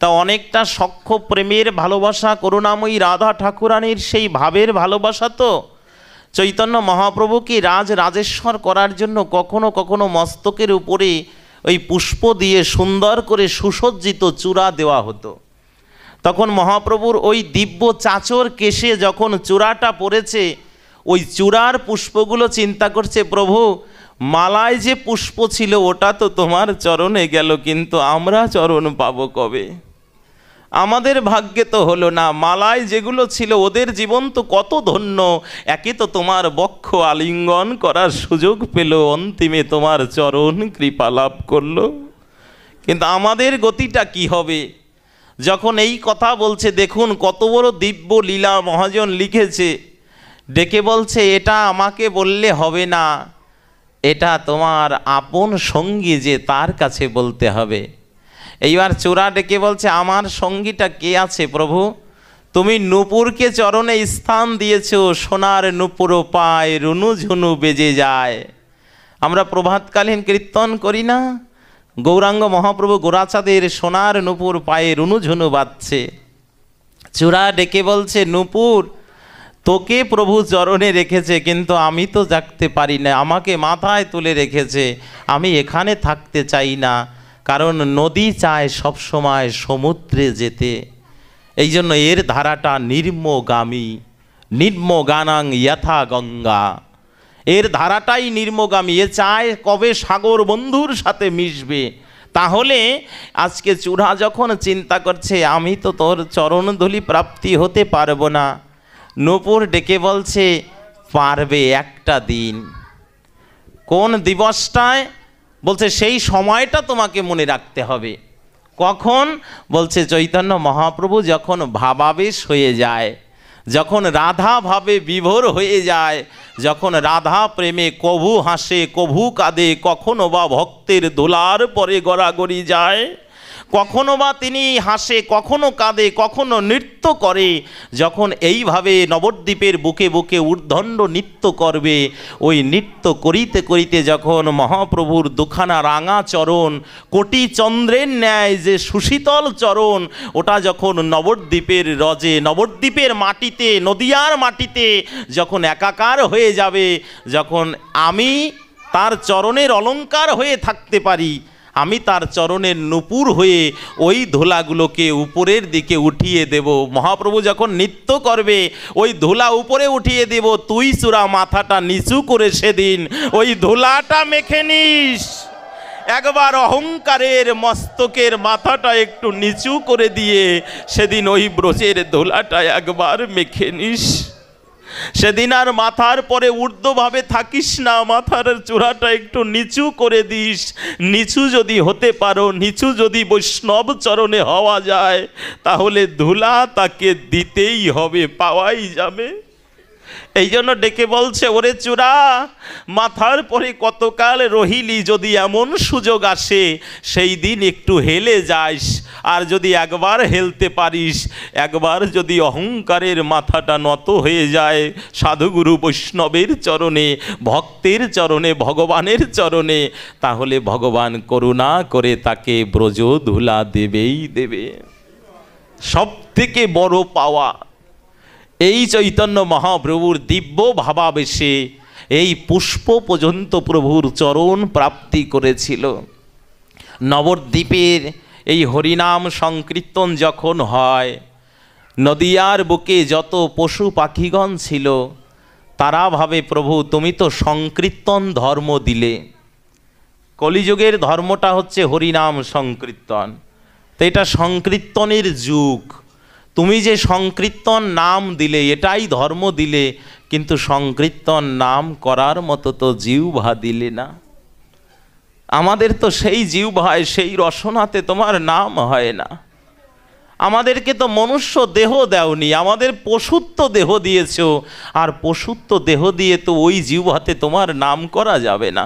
তা অনেকটা সখ্য প্রেমের ভালোবাসা, করুণাময়ী রাধা ঠাকুরানীর সেই ভাবের ভালোবাসা। তো চৈতন্য মহাপ্রভুকে রাজেশ্বর করার জন্য কখনো কখনো মস্তকের উপরে ওই পুষ্প দিয়ে সুন্দর করে সুসজ্জিত চূড়া দেওয়া হতো। তখন মহাপ্রভুর ওই দিব্য চাচর কেশে যখন চূড়াটা পড়েছে, ওই চূড়ার পুষ্পগুলো চিন্তা করছে, প্রভু মালায় যে পুষ্প ছিল ওটা তো তোমার চরণে গেল, কিন্তু আমরা চরণ পাবো কবে? আমাদের ভাগ্যে তো হলো না। মালায় যেগুলো ছিল ওদের জীবন তো কত ধন্য, একে তো তোমার বক্ষ আলিঙ্গন করার সুযোগ পেল, অন্তিমে তোমার চরণ কৃপা লাভ করলো। কিন্তু আমাদের গতিটা কি হবে? যখন এই কথা বলছে, দেখুন কত বড় দিব্য লীলা মহাজন লিখেছে, ডেকে বলছে এটা আমাকে বললে হবে না, এটা তোমার আপন সঙ্গী যে তার কাছে বলতে হবে। এইবার চূড়া ডেকে বলছে, আমার সঙ্গীটা কে আছে প্রভু? তুমি নূপুরকে চরণে স্থান দিয়েছো, সোনার নূপুর পায় রুনু ঝুনু বেজে যায়। আমরা প্রভাতকালীন কীর্তন করি না, গৌরাঙ্গ মহাপ্রভু গোরাচাঁদের সোনার নূপুর পায়ে রুনু ঝুনু বাজছে। চূড়া ডেকে বলছে, নূপুর তোকে প্রভু চরণে রেখেছে, কিন্তু আমি তো জাগতে পারি না, আমাকে মাথায় তুলে রেখেছে, আমি এখানে থাকতে চাই না, কারণ নদী চায় সবসময় সমুদ্রে যেতে। এই জন্য এর ধারাটা নির্মগামী, নির্মগানাং যথা গঙ্গা, এর ধারাটাই নির্মগামী। এ চায় কবে সাগর বন্ধুর সাথে মিশবে। তাহলে আজকে চূড়া যখন চিন্তা করছে আমি তো তোর চরণধূলি প্রাপ্তি হতে পারবো না, নূপুর ডেকে বলছে পারবে একটা দিন। কোন দিবসটায়? বলছে সেই সময়টা তোমাকে মনে রাখতে হবে। কখন? বলছে চৈতন্য মহাপ্রভু যখন ভাবাবেশ হয়ে যায়, যখন রাধা ভাবে বিভোর হয়ে যায়, যখন রাধা প্রেমে কভু হাসে কভু কাঁদে, কখনো বা ভক্তের দোলার পরে গড়াগড়ি যায়, কখনো বা তিনি হাসে কখনো কাঁদে কখনো নৃত্য করে, যখন এইভাবে নবদ্বীপের বুকে বুকে ঊর্ধ্বণ্ড নৃত্য করবে, ওই নৃত্য করিতে করিতে যখন মহাপ্রভুর দুখানা রাঙা চরণ, কোটি চন্দ্রের ন্যায় যে সুশীতল চরণ, ওটা যখন নবদ্বীপের রজে, নবদ্বীপের মাটিতে, নদিয়ার মাটিতে যখন একাকার হয়ে যাবে, যখন আমি তার চরণের অলঙ্কার হয়ে থাকতে পারি, আমি তার চরণের নূপুর হয়ে ওই ধুলাগুলোকে উপরের দিকে উঠিয়ে দেব। মহাপ্রভু যখন নৃত্য করবে ওই ধুলা উপরে উঠিয়ে দেব, তুই চূড়া মাথাটা নিচু করে সেদিন ওই ধুলাটা মেখে নিস। একবার অহংকারের মস্তকের মাথাটা একটু নিচু করে দিয়ে সেদিন ওই ব্রজের ধুলাটা একবার মেখে নিস। সেদিন আর মাথার পরে ঊর্ধ্বভাবে থাকিস না, মাথার চূড়াটা একটু নিচু করে দিস। নিচু যদি হতে পারো, নিচু যদি বৈষ্ণব চরণে হওয়া যায়, তাহলে ধুলা তাকে দিতেই হবে, পাওয়াই যাবে। এই জন্য ডেকে বলছে, ওরে চূড়া, মাথার পরে কতকাল রহিলি, যদি এমন সুযোগ আসে সেই দিন একটু হেলে যাস। আর যদি একবার হেলতে পারিস, একবার যদি অহংকারের মাথাটা নত হয়ে যায় সাধুগুরু বৈষ্ণবের চরণে, ভক্তের চরণে, ভগবানের চরণে, তাহলে ভগবান করুণা করে তাকে ব্রজ ধুলা দেবেই দেবে। সব থেকে বড় পাওয়া এই চৈতন্য মহাপ্রভুর দিব্য ভাবাবেশে এই পুষ্প পর্যন্ত প্রভুর চরণ প্রাপ্তি করেছিল। নবদ্বীপের এই হরিনাম সংকীর্তন যখন হয়, নদিয়ার বুকে যত পশু পাখিগণ ছিল তারা ভাবে, প্রভু তুমি তো সংকীর্তন ধর্ম দিলে, কলিযুগের ধর্মটা হচ্ছে হরিনাম সংকীর্তন, তো এটা সংকীর্তনের যুগ, তুমি যে সংকীর্তন নাম দিলে এটাই ধর্ম দিলে, কিন্তু সংকীর্তন নাম করার মতো তো জিহ্বা দিলে না। আমাদের তো সেই জিহ্বায়, সেই রসনাতে তোমার নাম হয় না। আমাদেরকে তো মনুষ্য দেহ দেওনি, আমাদের পশুত্ব দেহ দিয়েছ, আর পশুত্ব দেহ দিয়ে তো ওই জিহ্বাতে তোমার নাম করা যাবে না।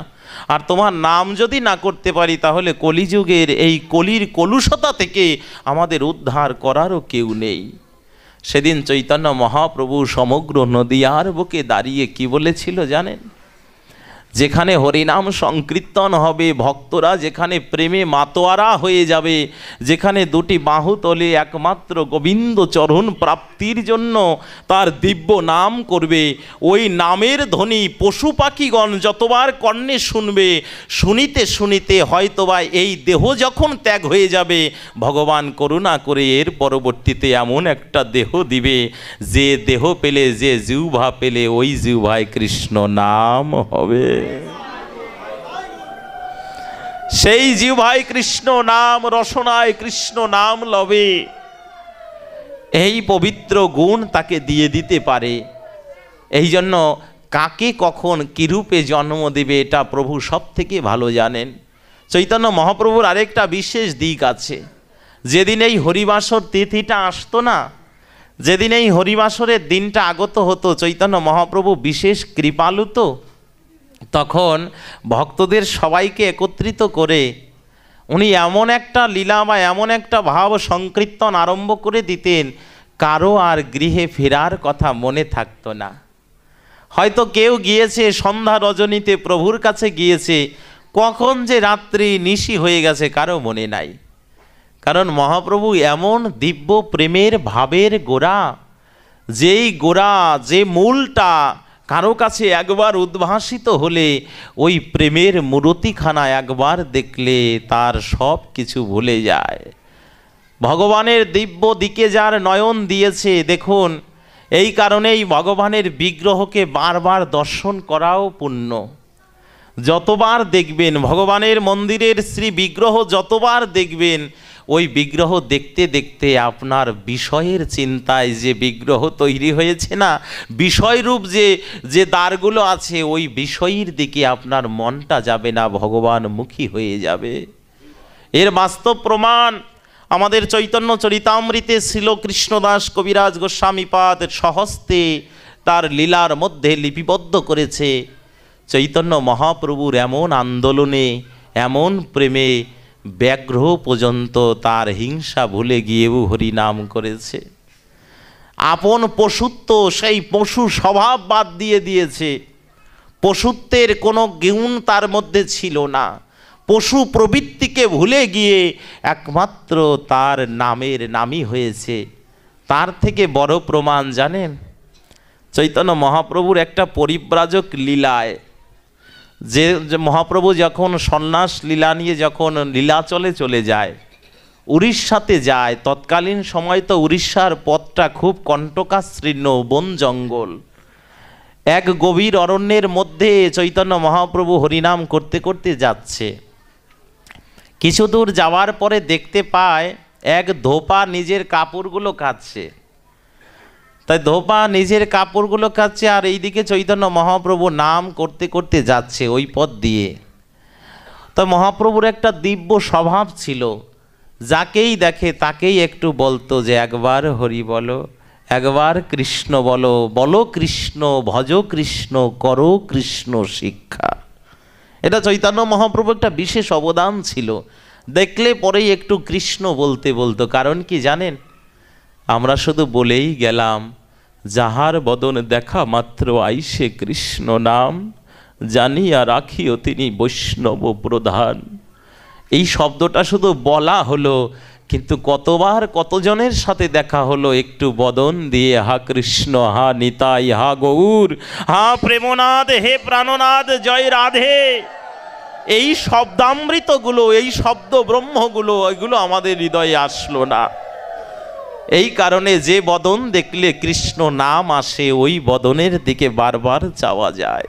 আর তোমার নাম যদি না করতে পারি, তাহলে কলিযুগের এই কলির কলুষতা থেকে আমাদের উদ্ধার করারও কেউ নেই। সেদিন চৈতন্য মহাপ্রভু সমগ্র নদিয়ার বুকে দাঁড়িয়ে কি বলেছিল জানেন? যেখানে হরিনাম সংকীর্তন হবে, ভক্তরা যেখানে প্রেমে মাতোয়ারা হয়ে যাবে, যেখানে দুটি বাহু তলে একমাত্র গোবিন্দ চরণ প্রাপ্তির জন্য তার দিব্য নাম করবে, ওই নামের ধ্বনি পশু পাখিগণ যতবার কর্ণে শুনবে, শুনিতে শুনিতে হয়তোবা এই দেহ যখন ত্যাগ হয়ে যাবে, ভগবান করুণা করে এর পরবর্তীতে এমন একটা দেহ দিবে, যে দেহ পেলে, যে জিহ্বা পেলে, ওই জিহ্বায় কৃষ্ণ নাম হবে। সেই জিহ্বায় কৃষ্ণ নাম রসনায় কৃষ্ণ নাম লবে, এই পবিত্র গুণ তাকে দিয়ে দিতে পারে। এই জন্য কাকে কখন কিরূপে জন্ম দেবে এটা প্রভু সব থেকে ভালো জানেন। চৈতন্য মহাপ্রভুর আরেকটা বিশেষ দিক আছে। যেদিন এই হরিবাসর তিথিটা আসতো না, যেদিন এই হরিবাসরের দিনটা আগত হতো, চৈতন্য মহাপ্রভু বিশেষ কৃপালু তো, তখন ভক্তদের সবাইকে একত্রিত করে উনি এমন একটা লীলা বা এমন একটা ভাব সংকীর্তন আরম্ভ করে দিতেন, কারো আর গৃহে ফেরার কথা মনে থাকতো না। হয়তো কেউ গিয়েছে সন্ধ্যা রজনীতে প্রভুর কাছে গিয়েছে, কখন যে রাত্রি নিশি হয়ে গেছে কারো মনে নাই। কারণ মহাপ্রভু এমন দিব্য প্রেমের ভাবের গোড়া, যেই গোড়া, যে মূলটা কারো কাছে একবার উদ্ভাসিত হলে ওই প্রেমের মূরতিখানা একবার দেখলে তার সব কিছু ভুলে যায়। ভগবানের দিব্য দিকে যার নয়ন দিয়েছে, দেখুন এই কারণেই ভগবানের বিগ্রহকে বারবার দর্শন করাও পুণ্য। যতবার দেখবেন ভগবানের মন্দিরের শ্রী বিগ্রহ, যতবার দেখবেন ওই বিগ্রহ দেখতে দেখতে আপনার বিষয়ের চিন্তায় যে বিগ্রহ তৈরি হয়েছে না, বিষয়রূপ যে দ্বারগুলো আছে, ওই বিষয়ের দিকে আপনার মনটা যাবে না, ভগবান মুখী হয়ে যাবে। এর বাস্তব প্রমাণ আমাদের চৈতন্য চরিতামৃতে ছিল কৃষ্ণদাস কবিরাজ গোস্বামীপাদ স্বহস্তে তার লীলার মধ্যে লিপিবদ্ধ করেছে। চৈতন্য মহাপ্রভুর এমন আন্দোলনে, এমন প্রেমে ব্যাঘ্র পর্যন্ত তার হিংসা ভুলে গিয়েও হরিনাম করেছে। আপন পশুত্ব, সেই পশু স্বভাব বাদ দিয়ে দিয়েছে। পশুত্বের কোনো গুণ তার মধ্যে ছিল না। পশু প্রবৃত্তিকে ভুলে গিয়ে একমাত্র তার নামের নামই হয়েছে। তার থেকে বড় প্রমাণ জানেন, চৈতন্য মহাপ্রভুর একটা পরিব্রাজক লীলায়, যে মহাপ্রভু যখন সন্ন্যাস লীলা নিয়ে যখন লীলাচলে চলে যায়, উড়িষ্যাতে যায়, তৎকালীন সময় তো উড়িষ্যার পথটা খুব কণ্টকাশ্রীর্ণ, বন জঙ্গল। এক গভীর অরণ্যের মধ্যে চৈতন্য মহাপ্রভু হরিনাম করতে করতে যাচ্ছে। কিছু দূর যাওয়ার পরে দেখতে পায় এক ধোপা নিজের কাপড়গুলো কাচ্ছে। তাই ধোপা নিজের কাপড়গুলো কাচ্ছে, আর এইদিকে চৈতন্য মহাপ্রভু নাম করতে করতে যাচ্ছে ওই পথ দিয়ে। তো মহাপ্রভুর একটা দিব্য স্বভাব ছিল, যাকেই দেখে তাকেই একটু বলতো যে একবার হরি বলো, একবার কৃষ্ণ বলো, বলো কৃষ্ণ, ভজ কৃষ্ণ, করো কৃষ্ণ শিক্ষা। এটা চৈতন্য মহাপ্রভু একটা বিশেষ অবদান ছিল। দেখলে পরেই একটু কৃষ্ণ বলতে বলতো। কারণ কি জানেন, আমরা শুধু বলেই গেলাম, যাহার বদন দেখা মাত্র আইসে কৃষ্ণ নাম, জানিয়া রাখিও তিনি বৈষ্ণব প্রধান। এই শব্দটা শুধু বলা হলো, কিন্তু কতবার কতজনের সাথে দেখা হলো একটু বদন দিয়ে, হা কৃষ্ণ, হা নিতাই, হা গৌর, হা প্রেমনাথ, হে প্রাণনাথ, জয় রাধে। এই শব্দামৃতগুলো, এই শব্দ ব্রহ্মগুলো, এগুলো আমাদের হৃদয়ে আসলো না। এই কারণে যে বদন দেখলে কৃষ্ণ নাম আসে, ওই বদনের দিকে বারবার চাওয়া যায়।